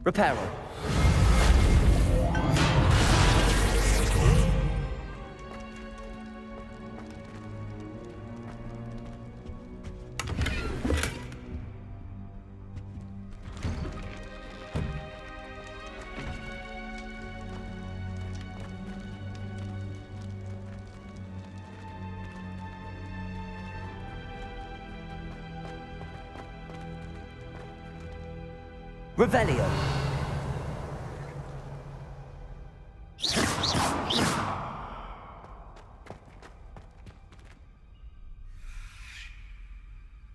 Reparo. Revelio.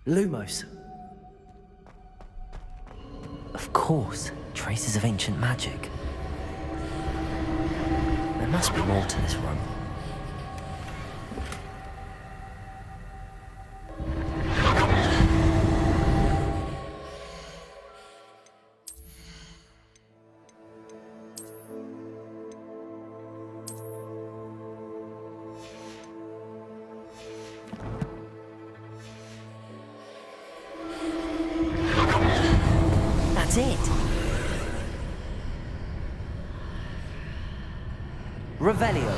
Lumos. Of course, traces of ancient magic. There must be more to this room. That's it. Revelio.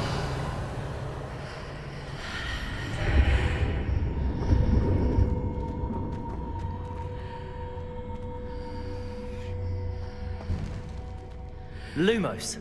Lumos.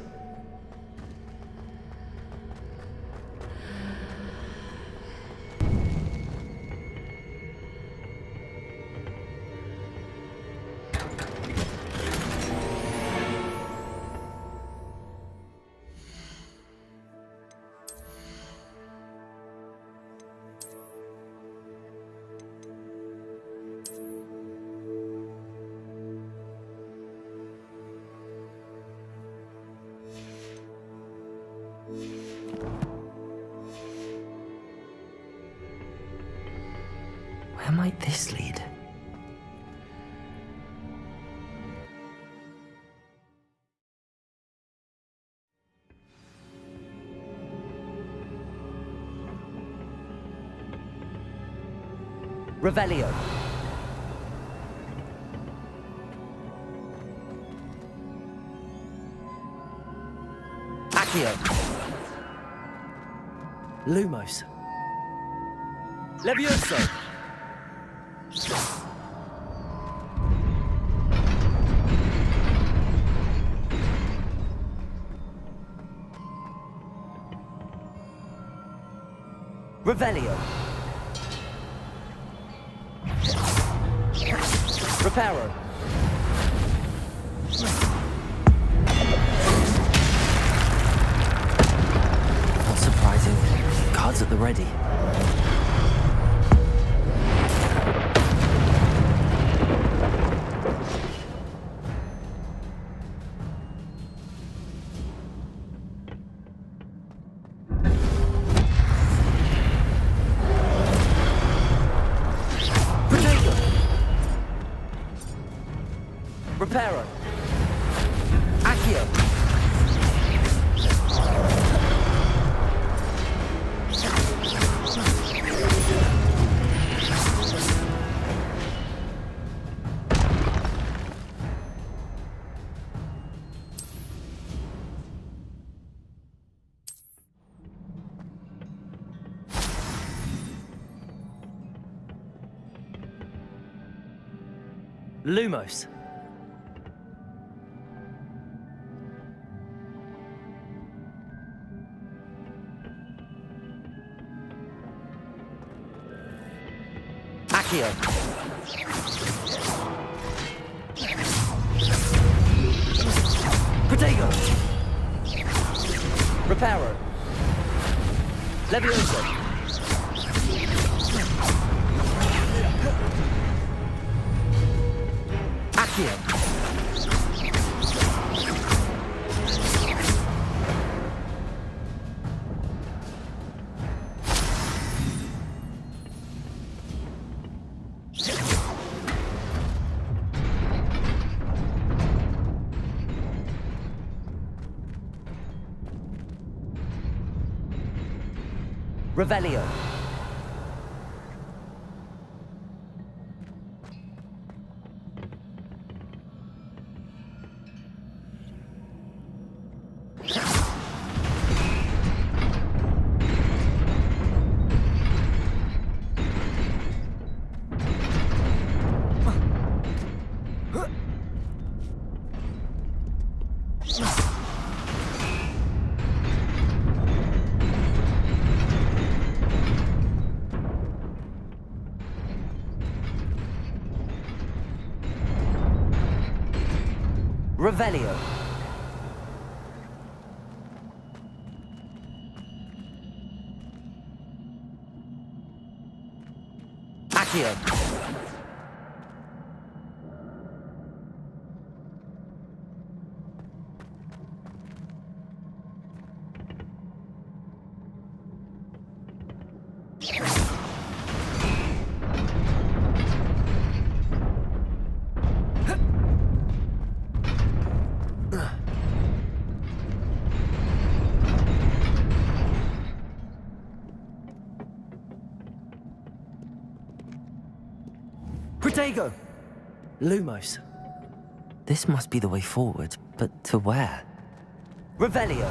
Where might this lead? Revelio. Accio. Lumos. Levioso. Revelio. Reparo. Not surprising. Cards at the ready. Reparo. Accio. Lumos. Accio. Protego. Reparo. Levioso. Accio. Revelio. Revelio. Accio. Protego! Lumos. This must be the way forward, but to where? Revelio.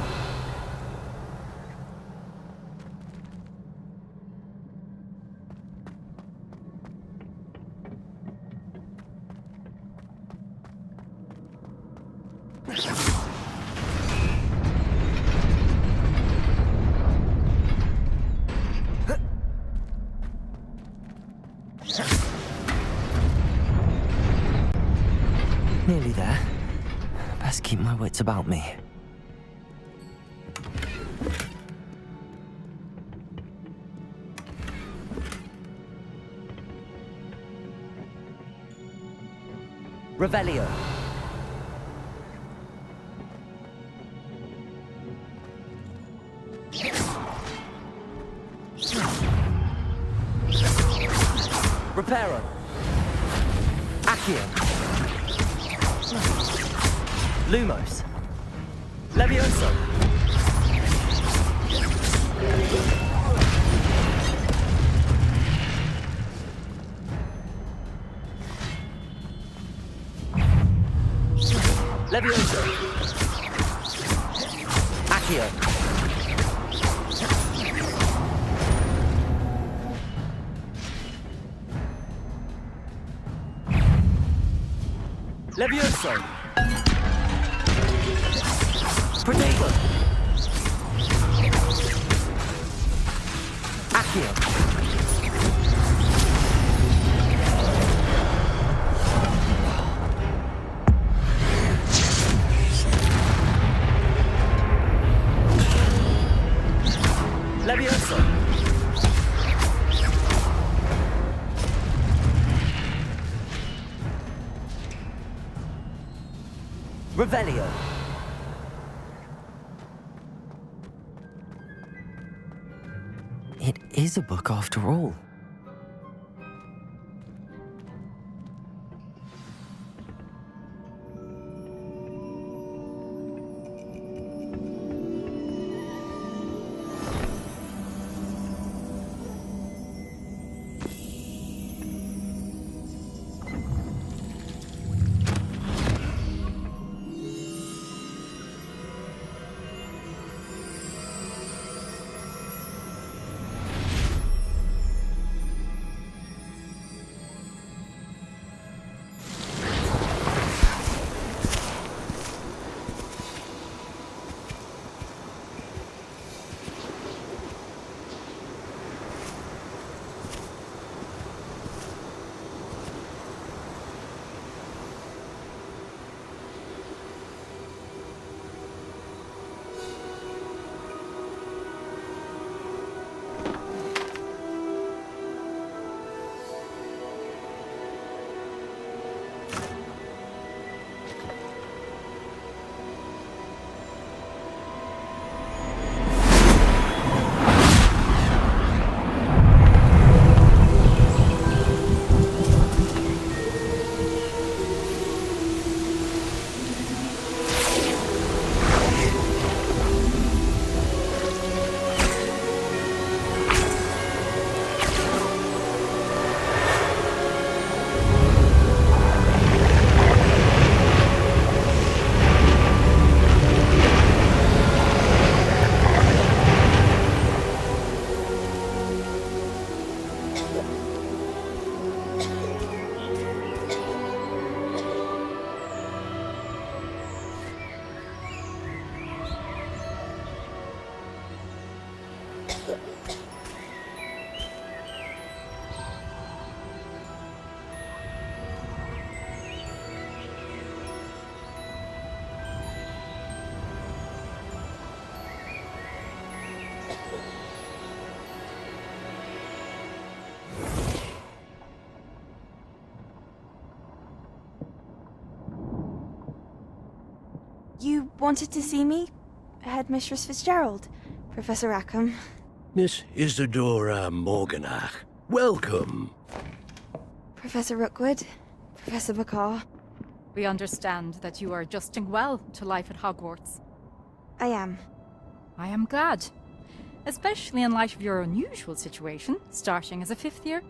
Nearly there. Best keep my wits about me. Revelio. Reparo. Accio. Lumos. Levioso. Levioso. Accio. Levioso. Protego. Accio. Levioso. Revelio. It is a book after all. You wanted to see me? Headmistress Fitzgerald, Professor Rackham. Miss Isadora Morganach, welcome. Professor Rookwood, Professor Bakar. We understand that you are adjusting well to life at Hogwarts. I am. I am glad. Especially in light of your unusual situation, starting as a 5th year.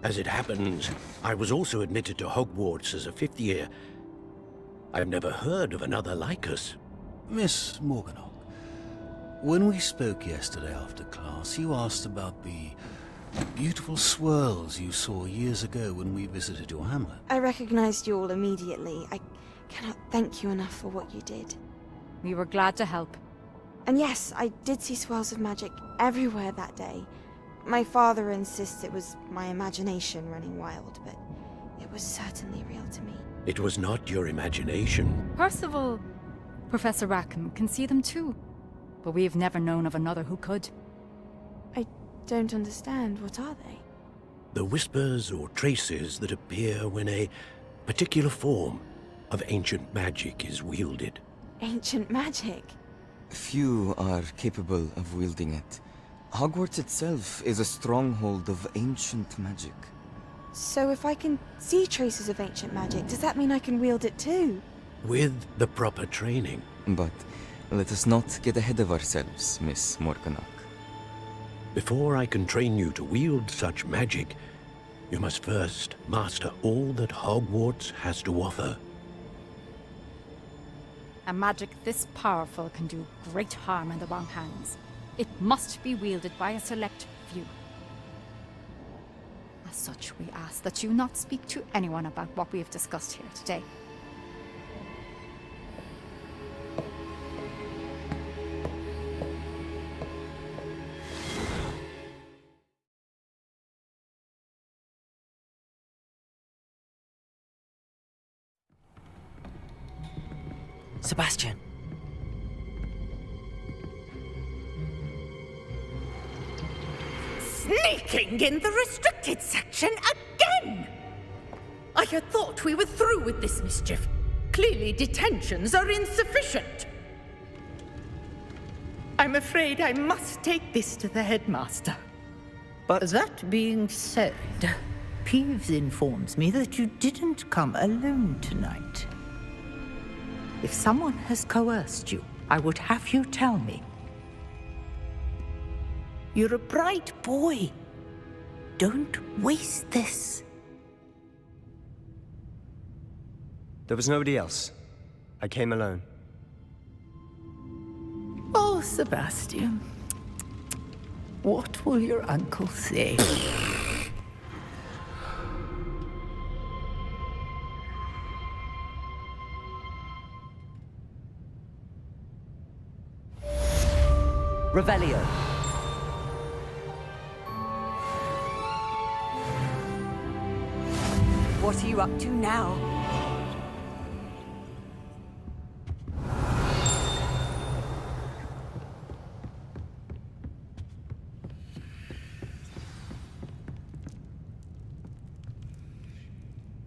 As it happens, I was also admitted to Hogwarts as a 5th year. I've never heard of another like us. Miss Morganach, when we spoke yesterday after class, you asked about the beautiful swirls you saw years ago when we visited your hamlet. I recognized you all immediately. I cannot thank you enough for what you did. We were glad to help. And yes, I did see swirls of magic everywhere that day. My father insists it was my imagination running wild, but it was certainly real to me. It was not your imagination. Percival, Professor Rackham can see them too. But we have never known of another who could. I don't understand. What are they? The whispers or traces that appear when a particular form of ancient magic is wielded. Ancient magic? Few are capable of wielding it. Hogwarts itself is a stronghold of ancient magic. So if I can see traces of ancient magic, does that mean I can wield it too? With the proper training. But let us not get ahead of ourselves, Miss Morganach. Before I can train you to wield such magic, you must first master all that Hogwarts has to offer. A magic this powerful can do great harm in the wrong hands. It must be wielded by a select few. As such, we ask that you not speak to anyone about what we have discussed here today. Sebastian. Sneaking in the restricted section again! I had thought we were through with this mischief. Clearly detentions are insufficient. I'm afraid I must take this to the headmaster. But that being said, Peeves informs me that you didn't come alone tonight. If someone has coerced you, I would have you tell me. You're a bright boy. Don't waste this. There was nobody else. I came alone. Oh, Sebastian. What will your uncle say? Revelio. What are you up to now?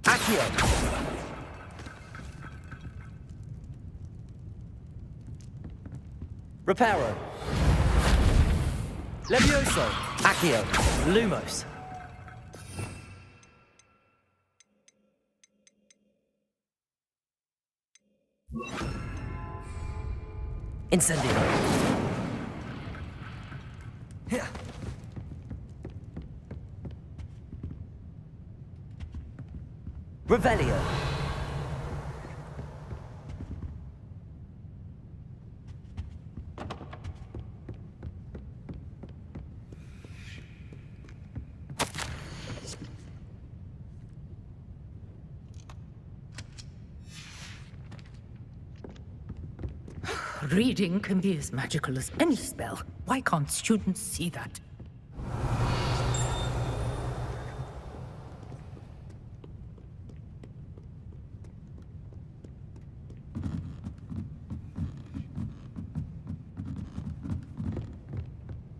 Accio. Reparo. Levioso. Accio. Lumos. Incendio. Revelio. Reading can be as magical as any spell. Why can't students see that?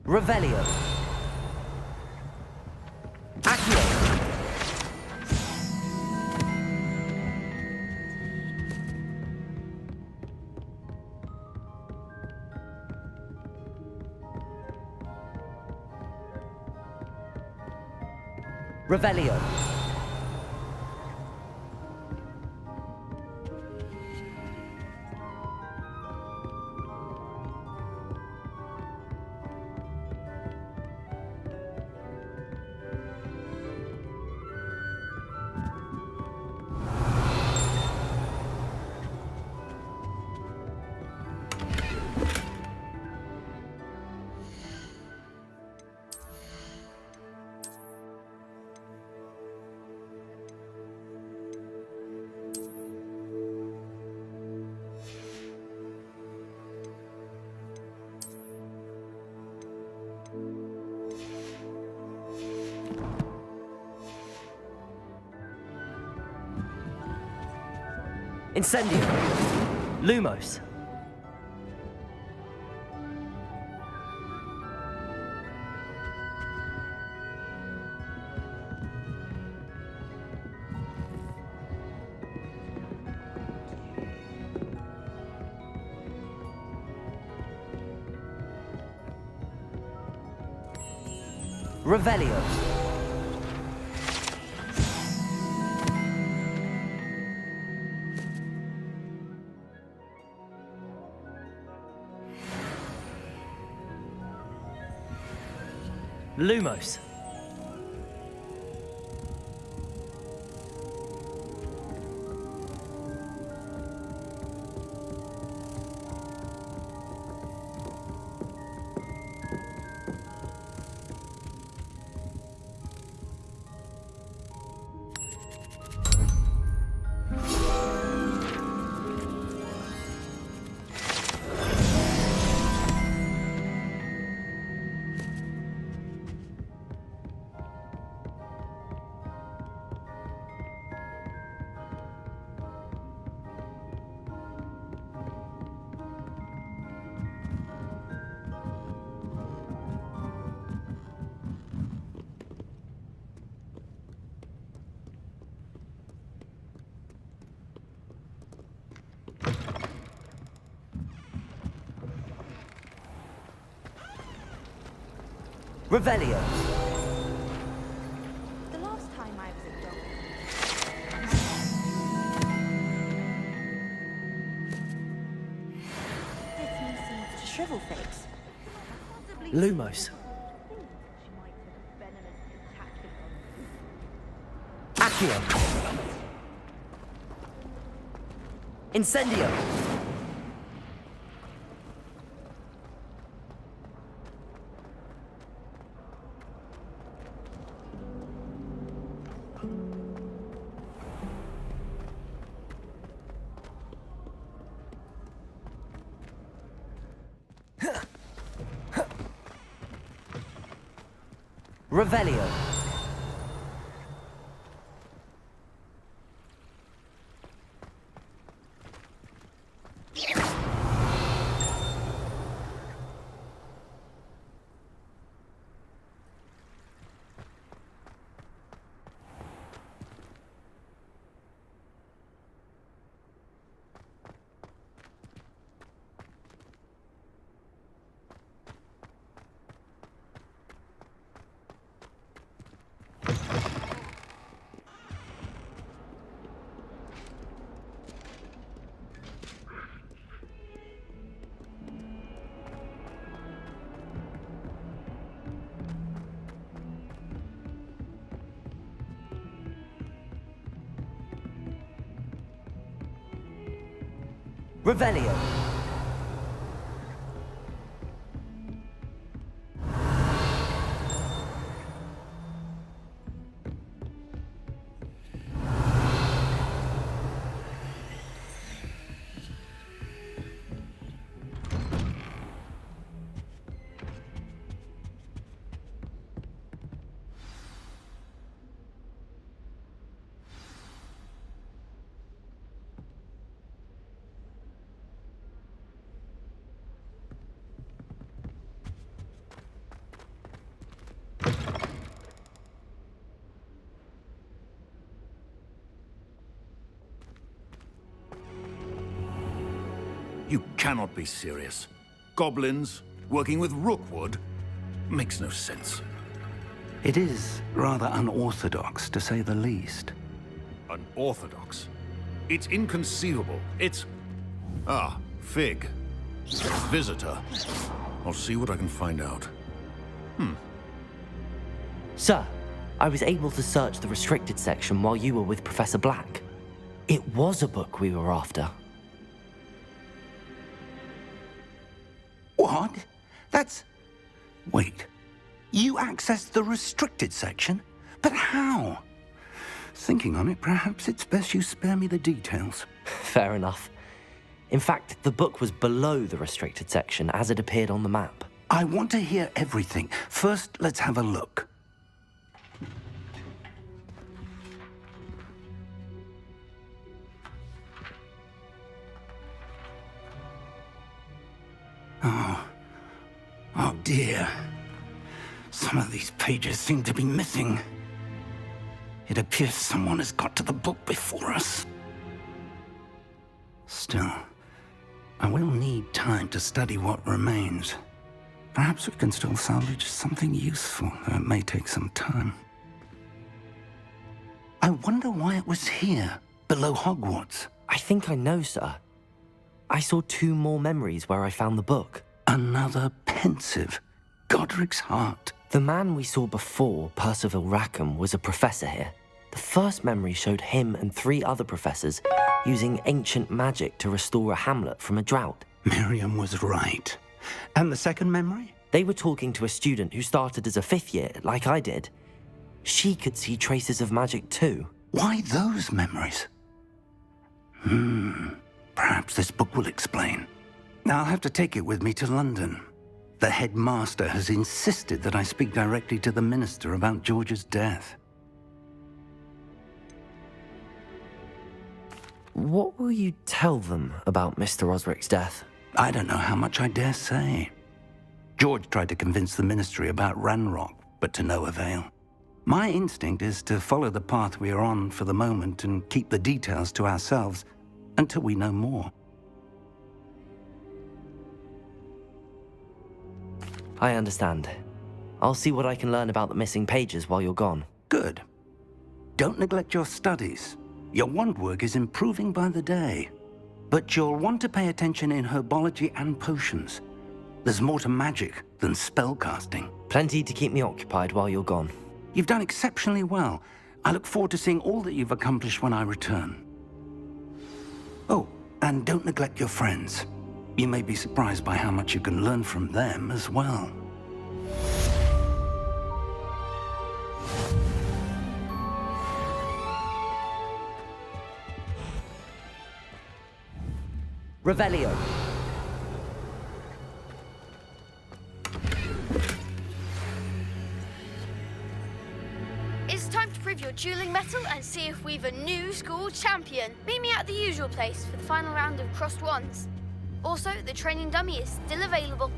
Revelio. Accio. Revelio. Incendio. Lumos. Revelio. Lumos. Revelio. The last time I was at Dog. This seems to shrivel face. Lumos. Accio. Incendio. Revelio. Revelio. You cannot be serious. Goblins working with Rookwood makes no sense. It is rather unorthodox, to say the least. Unorthodox? It's inconceivable. It's... Ah, Fig. Visitor. I'll see what I can find out. Sir, I was able to search the restricted section while you were with Professor Black. It was a book we were after. What? That's... Wait. You accessed the restricted section? But how? Thinking on it, perhaps it's best you spare me the details. Fair enough. In fact, the book was below the restricted section as it appeared on the map. I want to hear everything. First, let's have a look. Oh dear. Some of these pages seem to be missing. It appears someone has got to the book before us. Still, I will need time to study what remains. Perhaps we can still salvage something useful, though it may take some time. I wonder why it was here, below Hogwarts. I think I know, sir. I saw 2 more memories where I found the book. Another pensive. Godric's heart. The man we saw before, Percival Rackham, was a professor here. The first memory showed him and 3 other professors using ancient magic to restore a hamlet from a drought. Miriam was right. And the second memory? They were talking to a student who started as a 5th year, like I did. She could see traces of magic too. Why those memories? Perhaps this book will explain. Now I'll have to take it with me to London. The headmaster has insisted that I speak directly to the minister about George's death. What will you tell them about Mr. Osric's death? I don't know how much I dare say. George tried to convince the ministry about Ranrock, but to no avail. My instinct is to follow the path we are on for the moment and keep the details to ourselves until we know more. I understand. I'll see what I can learn about the missing pages while you're gone. Good. Don't neglect your studies. Your wand work is improving by the day. But you'll want to pay attention in herbology and potions. There's more to magic than spellcasting. Plenty to keep me occupied while you're gone. You've done exceptionally well. I look forward to seeing all that you've accomplished when I return. Oh, and don't neglect your friends. You may be surprised by how much you can learn from them as well. Revelio. It's time to prove your dueling mettle and see if we've a new school champion. Meet me at the usual place for the final round of crossed wands. Also, the training dummy is still available.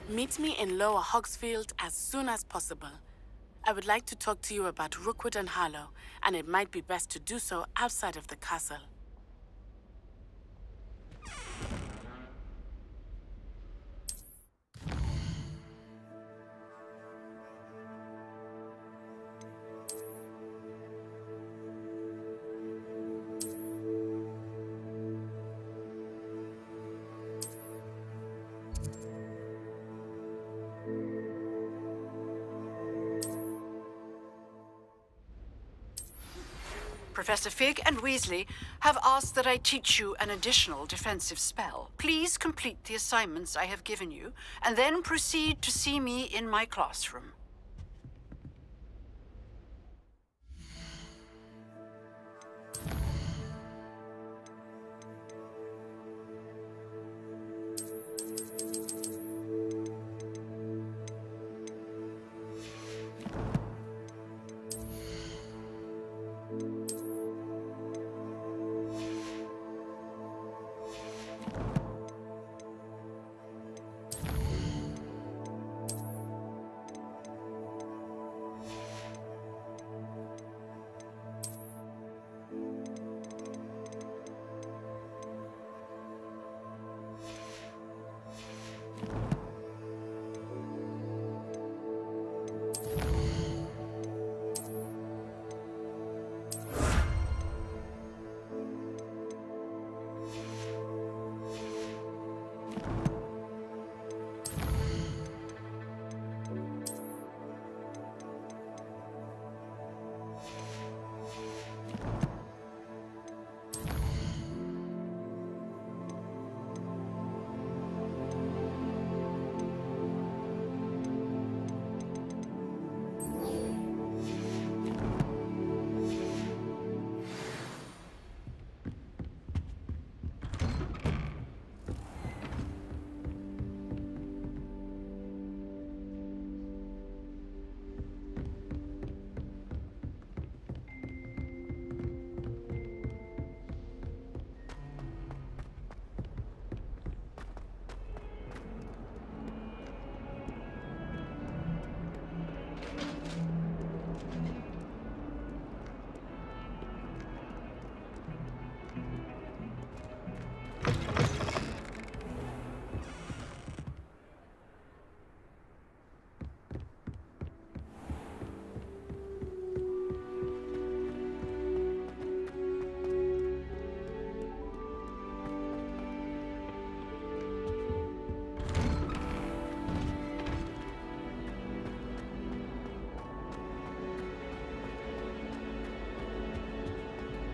Meet me in Lower Hogsfield as soon as possible. I would like to talk to you about Rookwood and Harlow, and it might be best to do so outside of the castle. Professor Fig and Weasley have asked that I teach you an additional defensive spell. Please complete the assignments I have given you, and then proceed to see me in my classroom.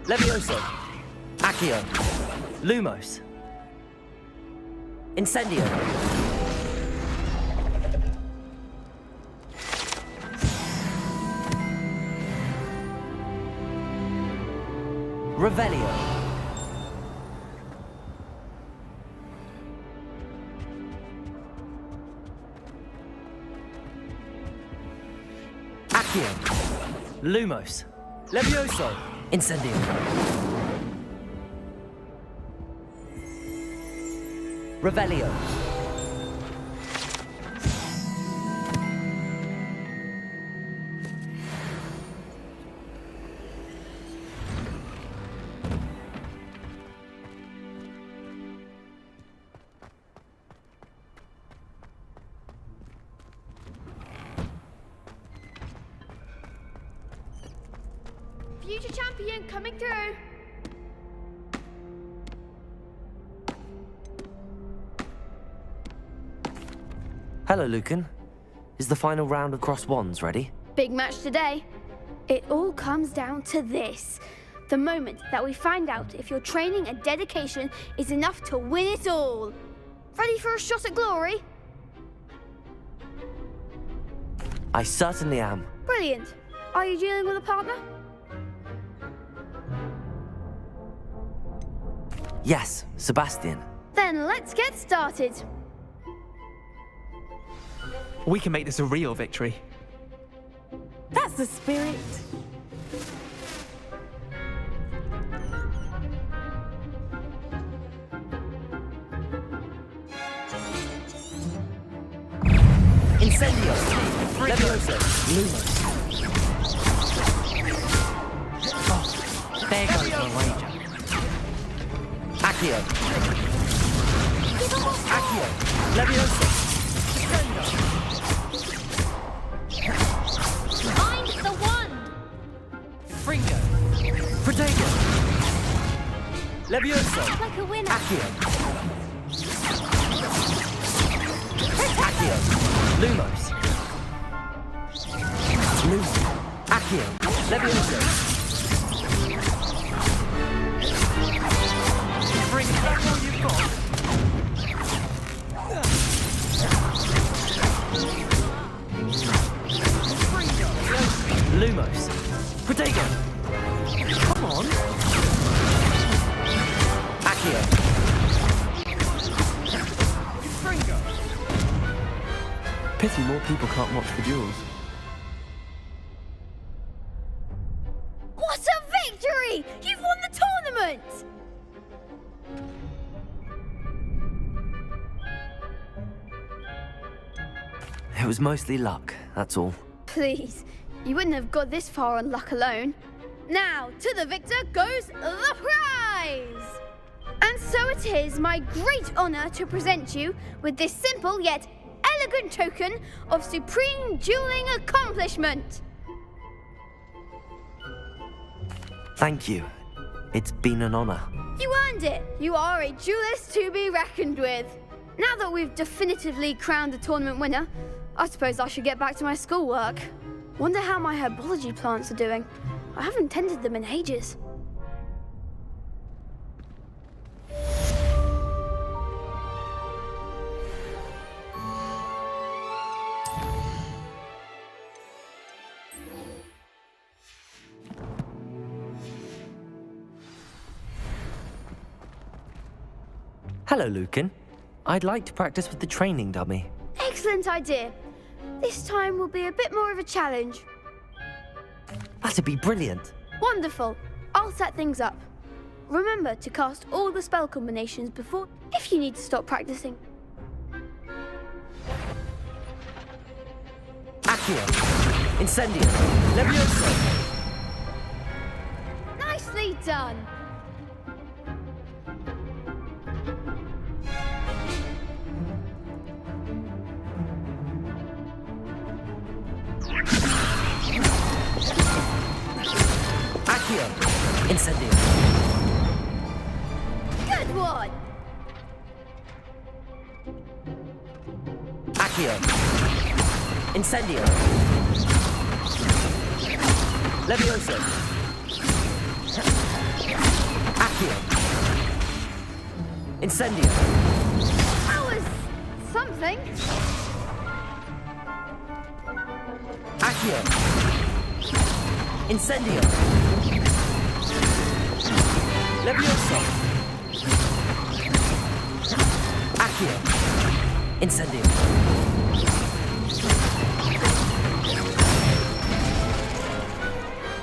Levioso. Accio. Lumos. Incendio. Revelio. Accio. Lumos. Levioso. Incendio. Revelio. Future champion coming through. Hello, Lucan. Is the final round of cross wands ready? Big match today. It all comes down to this. The moment that we find out if your training and dedication is enough to win it all. Ready for a shot at glory? I certainly am. Brilliant. Are you dealing with a partner? Yes, Sebastian. Then let's get started. We can make this a real victory. That's the spirit. Incendio. Levioso. Lumos. Oh, there goes my wager. Accio. Accio. Levioso. Find the one! Fringo. Protego. Levioso. Like a winner. Accio. Accio. Lumos. Lumos. Accio. Levioso. Fringo, that's all you've got? Lumos. Protego. Come on. Accio. Fringo. Pity more people can't watch the duels. What a victory! You've won the tournament! It was mostly luck, that's all. Please, you wouldn't have got this far on luck alone. Now, to the victor goes the prize! And so it is my great honor to present you with this simple yet elegant token of supreme dueling accomplishment. Thank you. It's been an honor. You earned it. You are a duelist to be reckoned with. Now that we've definitively crowned the tournament winner, I suppose I should get back to my schoolwork. Wonder how my herbology plants are doing. I haven't tended them in ages. Hello, Lucan. I'd like to practice with the training dummy. Excellent idea. This time will be a bit more of a challenge. That'd be brilliant. Wonderful. I'll set things up. Remember to cast all the spell combinations before, if you need to stop practicing. Accio. Incendio. Levioso. Nicely done. Accio. Incendio. Good one. Accio. Incendio. Levioso. Accio. Incendio. That was something. Accio. Incendio. Levioso. Accio. Incendio.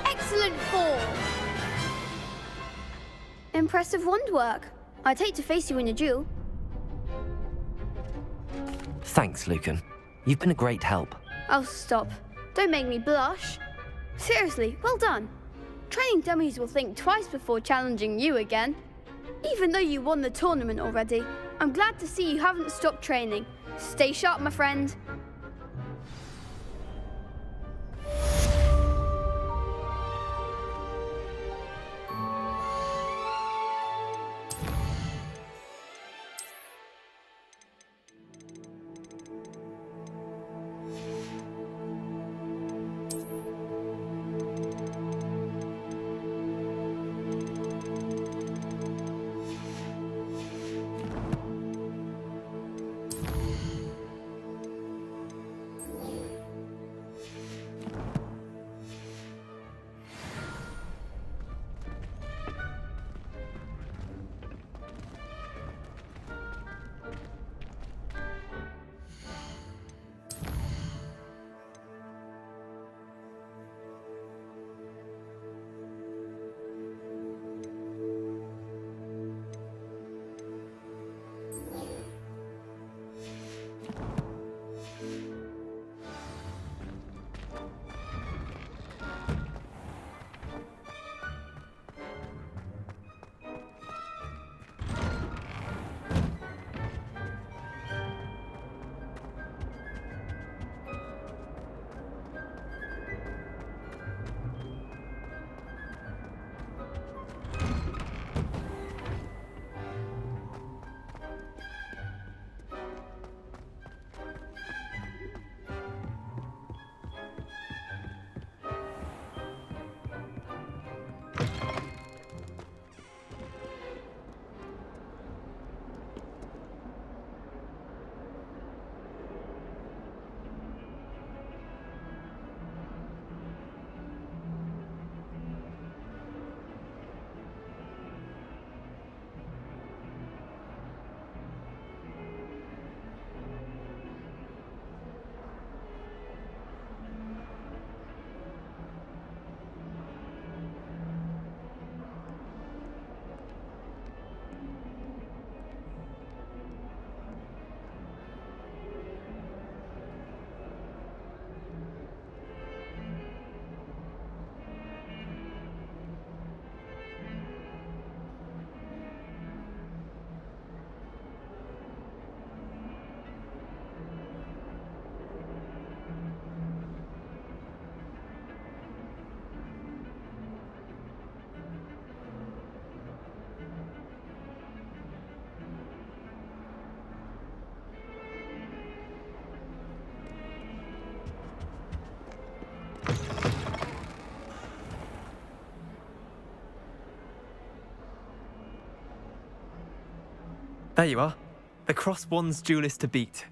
Excellent fall. Impressive wand work. I'd hate to face you in a duel. Thanks, Lucan. You've been a great help. Oh, stop. Don't make me blush. Seriously, well done. Training dummies will think twice before challenging you again. Even though you won the tournament already, I'm glad to see you haven't stopped training. Stay sharp, my friend. There you are. The Cross Wands duelist to beat.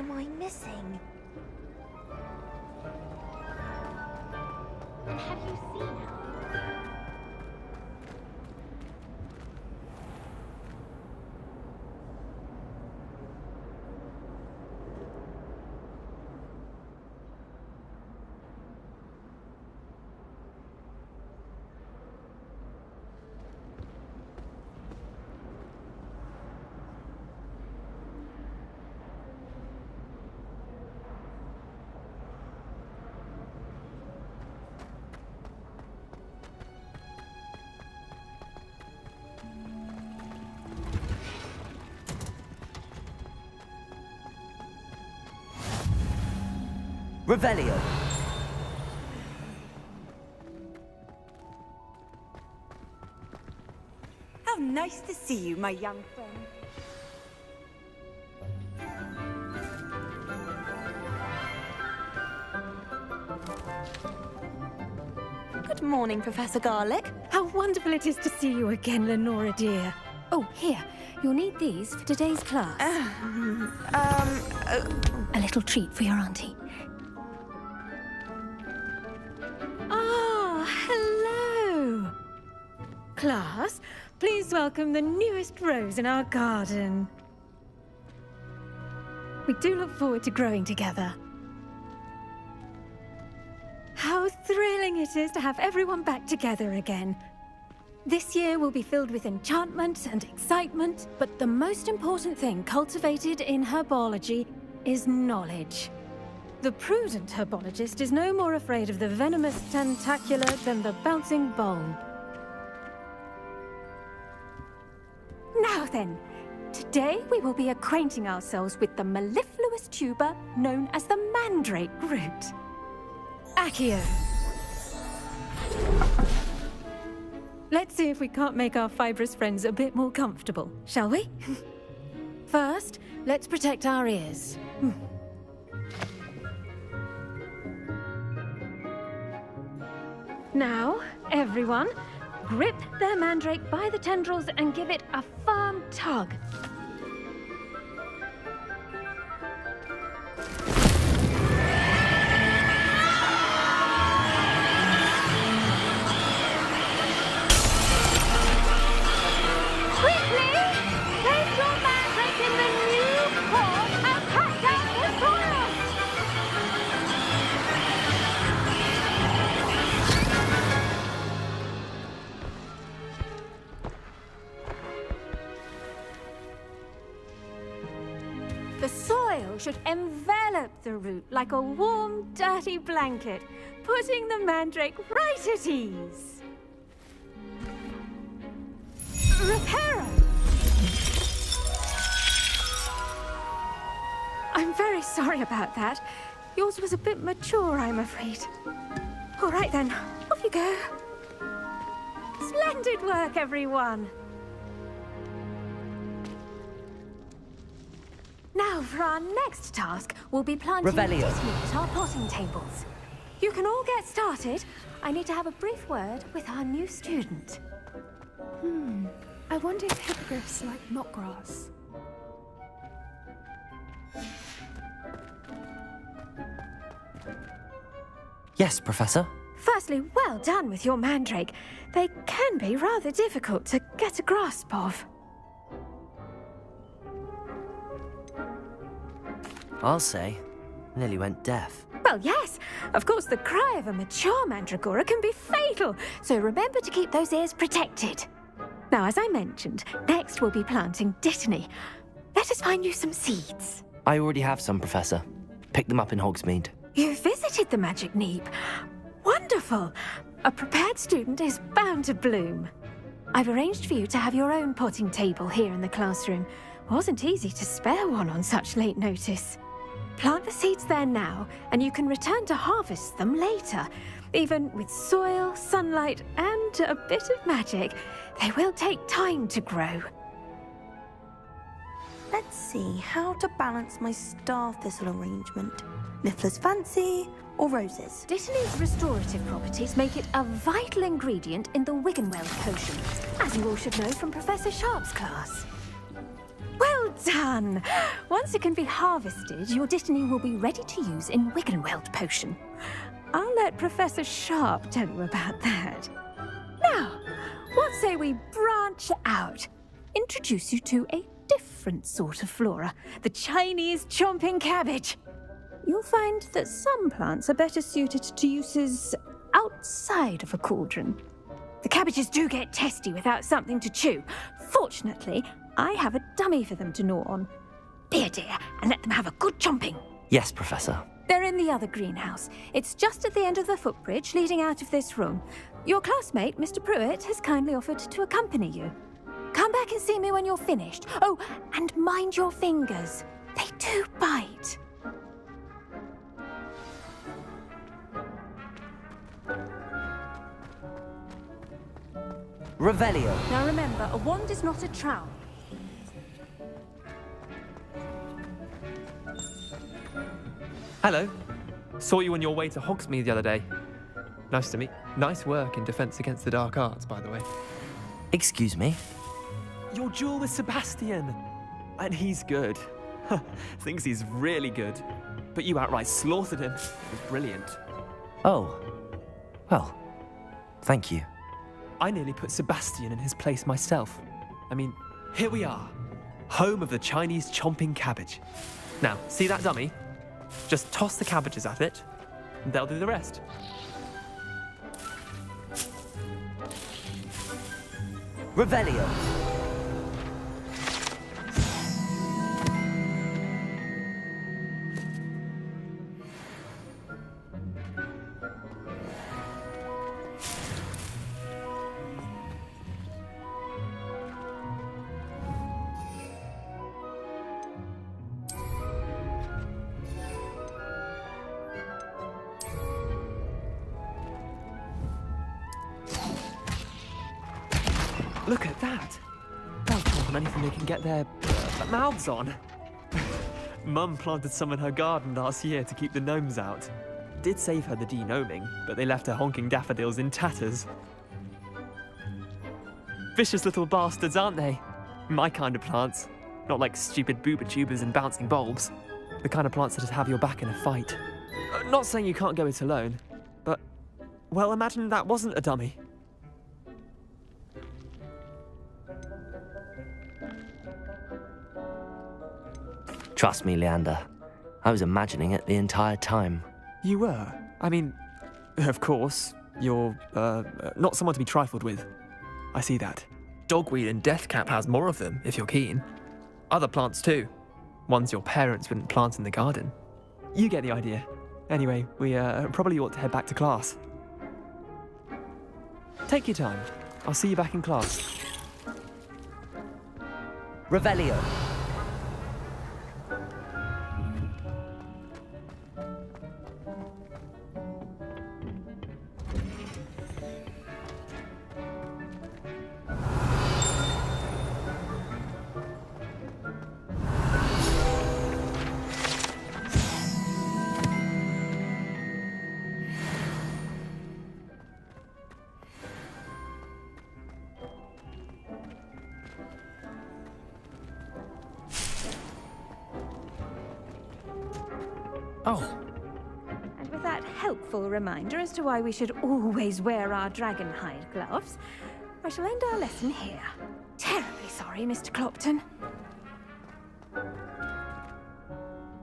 am I missing? Have you seen her? Revelio. How nice to see you, my young friend. Good morning, Professor Garlick. How wonderful it is to see you again, Lenora dear. Oh, here. You'll need these for today's class. A little treat for your auntie. Ah, hello. Class, please welcome the newest rose in our garden. We do look forward to growing together. How thrilling it is to have everyone back together again. This year will be filled with enchantment and excitement, but the most important thing cultivated in herbology is knowledge. The prudent herbologist is no more afraid of the venomous tentacula than the bouncing bulb. Now then, today we will be acquainting ourselves with the mellifluous tuber known as the mandrake root. Accio. Let's see if we can't make our fibrous friends a bit more comfortable, shall we? First, let's protect our ears. Now, everyone, grip their mandrake by the tendrils and give it a firm tug. The soil should envelop the root like a warm, dirty blanket, putting the mandrake right at ease. Reparo! I'm very sorry about that. Yours was a bit mature, I'm afraid. All right then, off you go. Splendid work, everyone! Now, for our next task, we'll be planting Revelio. at our potting tables. You can all get started. I need to have a brief word with our new student. I wonder if hippogriffs like knotgrass. Yes, Professor. Firstly, well done with your mandrake. They can be rather difficult to get a grasp of. I'll say. Nearly went deaf. Well, yes. Of course, the cry of a mature mandragora can be fatal, so remember to keep those ears protected. Now, as I mentioned, next we'll be planting dittany. Let us find you some seeds. I already have some, Professor. Picked them up in Hogsmeade. You visited the Magic Neep. Wonderful. A prepared student is bound to bloom. I've arranged for you to have your own potting table here in the classroom. Wasn't easy to spare one on such late notice. Plant the seeds there now, and you can return to harvest them later. Even with soil, sunlight, and a bit of magic, they will take time to grow. Let's see how to balance my star thistle arrangement. Niffler's fancy or roses? Dittany's restorative properties make it a vital ingredient in the Wiggenweld potion, as you all should know from Professor Sharp's class. Well done! Once it can be harvested, your dittany will be ready to use in Wiggenweld potion. I'll let Professor Sharp tell you about that. Now, what say we branch out? Introduce you to a different sort of flora, the Chinese chomping cabbage. You'll find that some plants are better suited to uses outside of a cauldron. The cabbages do get testy without something to chew. Fortunately, I have a dummy for them to gnaw on. Be a dear and let them have a good chomping. Yes, Professor. They're in the other greenhouse. It's just at the end of the footbridge leading out of this room. Your classmate, Mr. Pruitt, has kindly offered to accompany you. Come back and see me when you're finished. Oh, and mind your fingers. They do bite. Revelio. Now remember, a wand is not a trowel. Hello. Saw you on your way to Hogsmeade the other day. Nice to meet. Nice work in Defense Against the Dark Arts, by the way. Excuse me? Your duel with Sebastian. And he's good. Thinks he's really good. But you outright slaughtered him. It was brilliant. Oh. Well, thank you. I nearly put Sebastian in his place myself. I mean, here we are. Home of the Chinese chomping cabbage. Now, see that dummy? Just toss the cabbages at it, and they'll do the rest. Revelio. Look at that! They'll chomp on anything they can get their mouths on. Mum planted some in her garden last year to keep the gnomes out. Did save her the de-gnoming, but they left her honking daffodils in tatters. Vicious little bastards, aren't they? My kind of plants. Not like stupid booba tubers and bouncing bulbs. The kind of plants that have your back in a fight. Not saying you can't go it alone, but, well, imagine that wasn't a dummy. Trust me, Leander. I was imagining it the entire time. You were? I mean, of course, you're, not someone to be trifled with. I see that. Dogweed and deathcap has more of them, if you're keen. Other plants too. Ones your parents wouldn't plant in the garden. You get the idea. Anyway, we probably ought to head back to class. Take your time. I'll see you back in class. Revelio. Oh. And with that helpful reminder as to why we should always wear our dragon hide gloves, I shall end our lesson here. Terribly sorry, Mr. Clopton.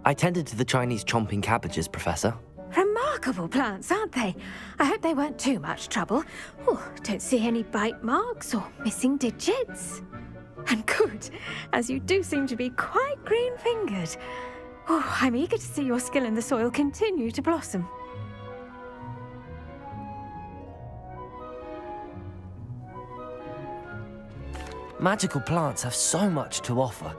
I tended to the Chinese chomping cabbages, Professor. Remarkable plants, aren't they? I hope they weren't too much trouble. Oh, don't see any bite marks or missing digits. And good, as you do seem to be quite green-fingered. Oh, I'm eager to see your skill in the soil continue to blossom. Magical plants have so much to offer.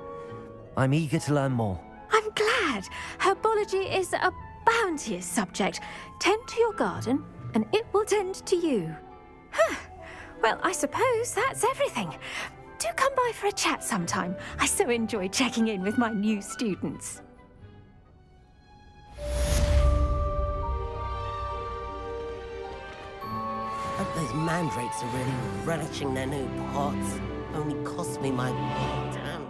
I'm eager to learn more. I'm glad. Herbology is a bounteous subject. Tend to your garden, and it will tend to you. Huh. Well, I suppose that's everything. Do come by for a chat sometime. I so enjoy checking in with my new students. Hope those mandrakes are really relishing their new pots. Only cost me my damn here.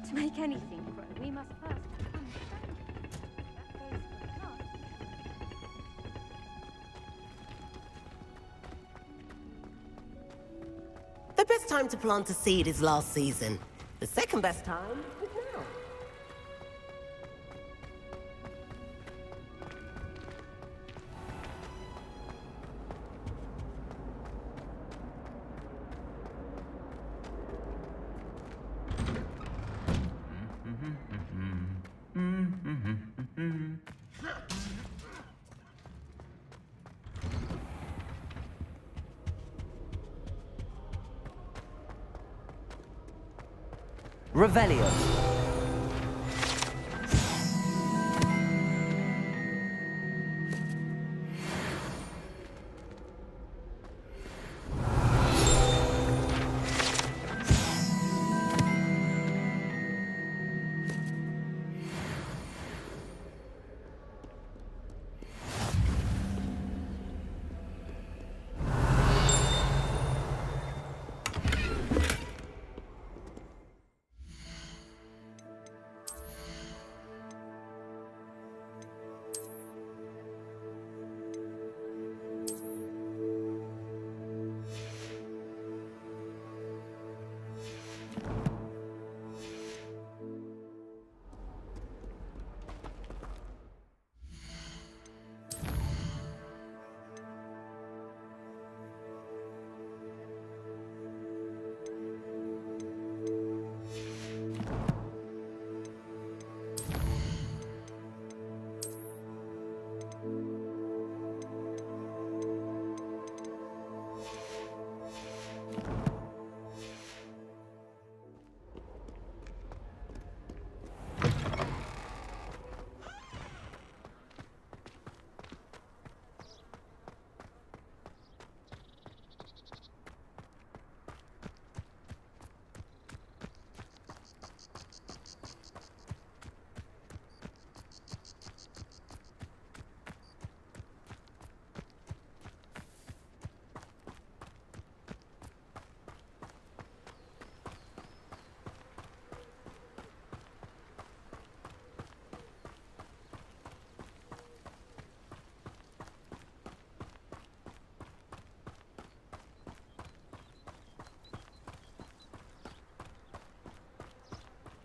To make anything grow, we must first understand it. That goes for the plant. The best time to plant a seed is last season. The second best time is now. Revelio.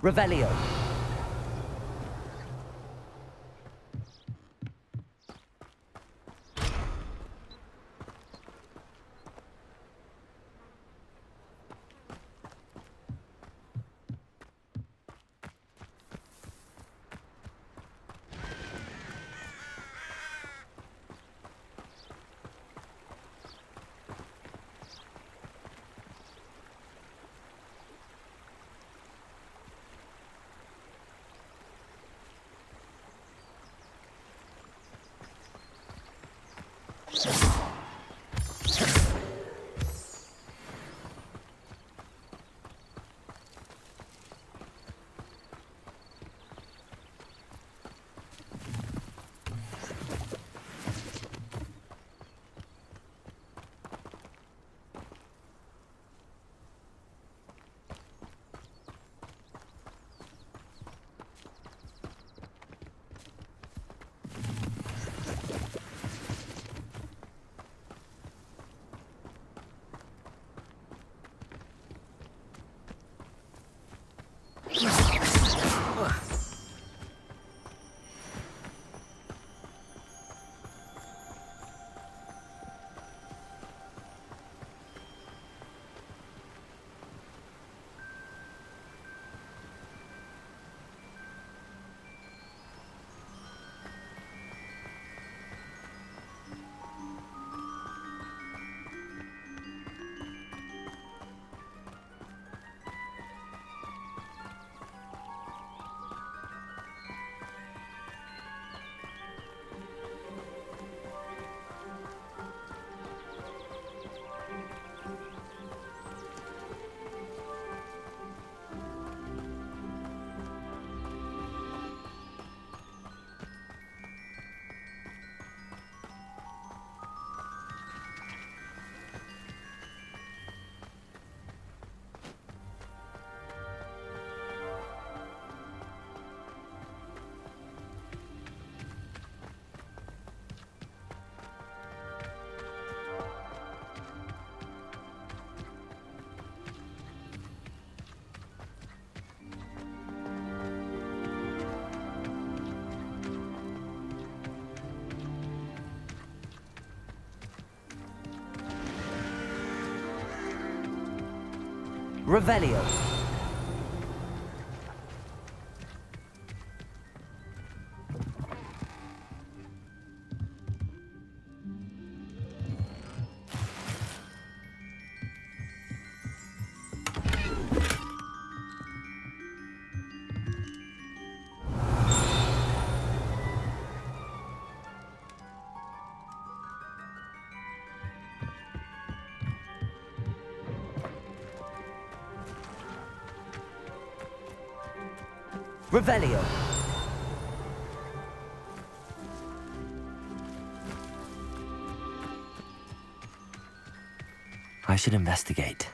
Revelio. Revelio. Revelio. I should investigate.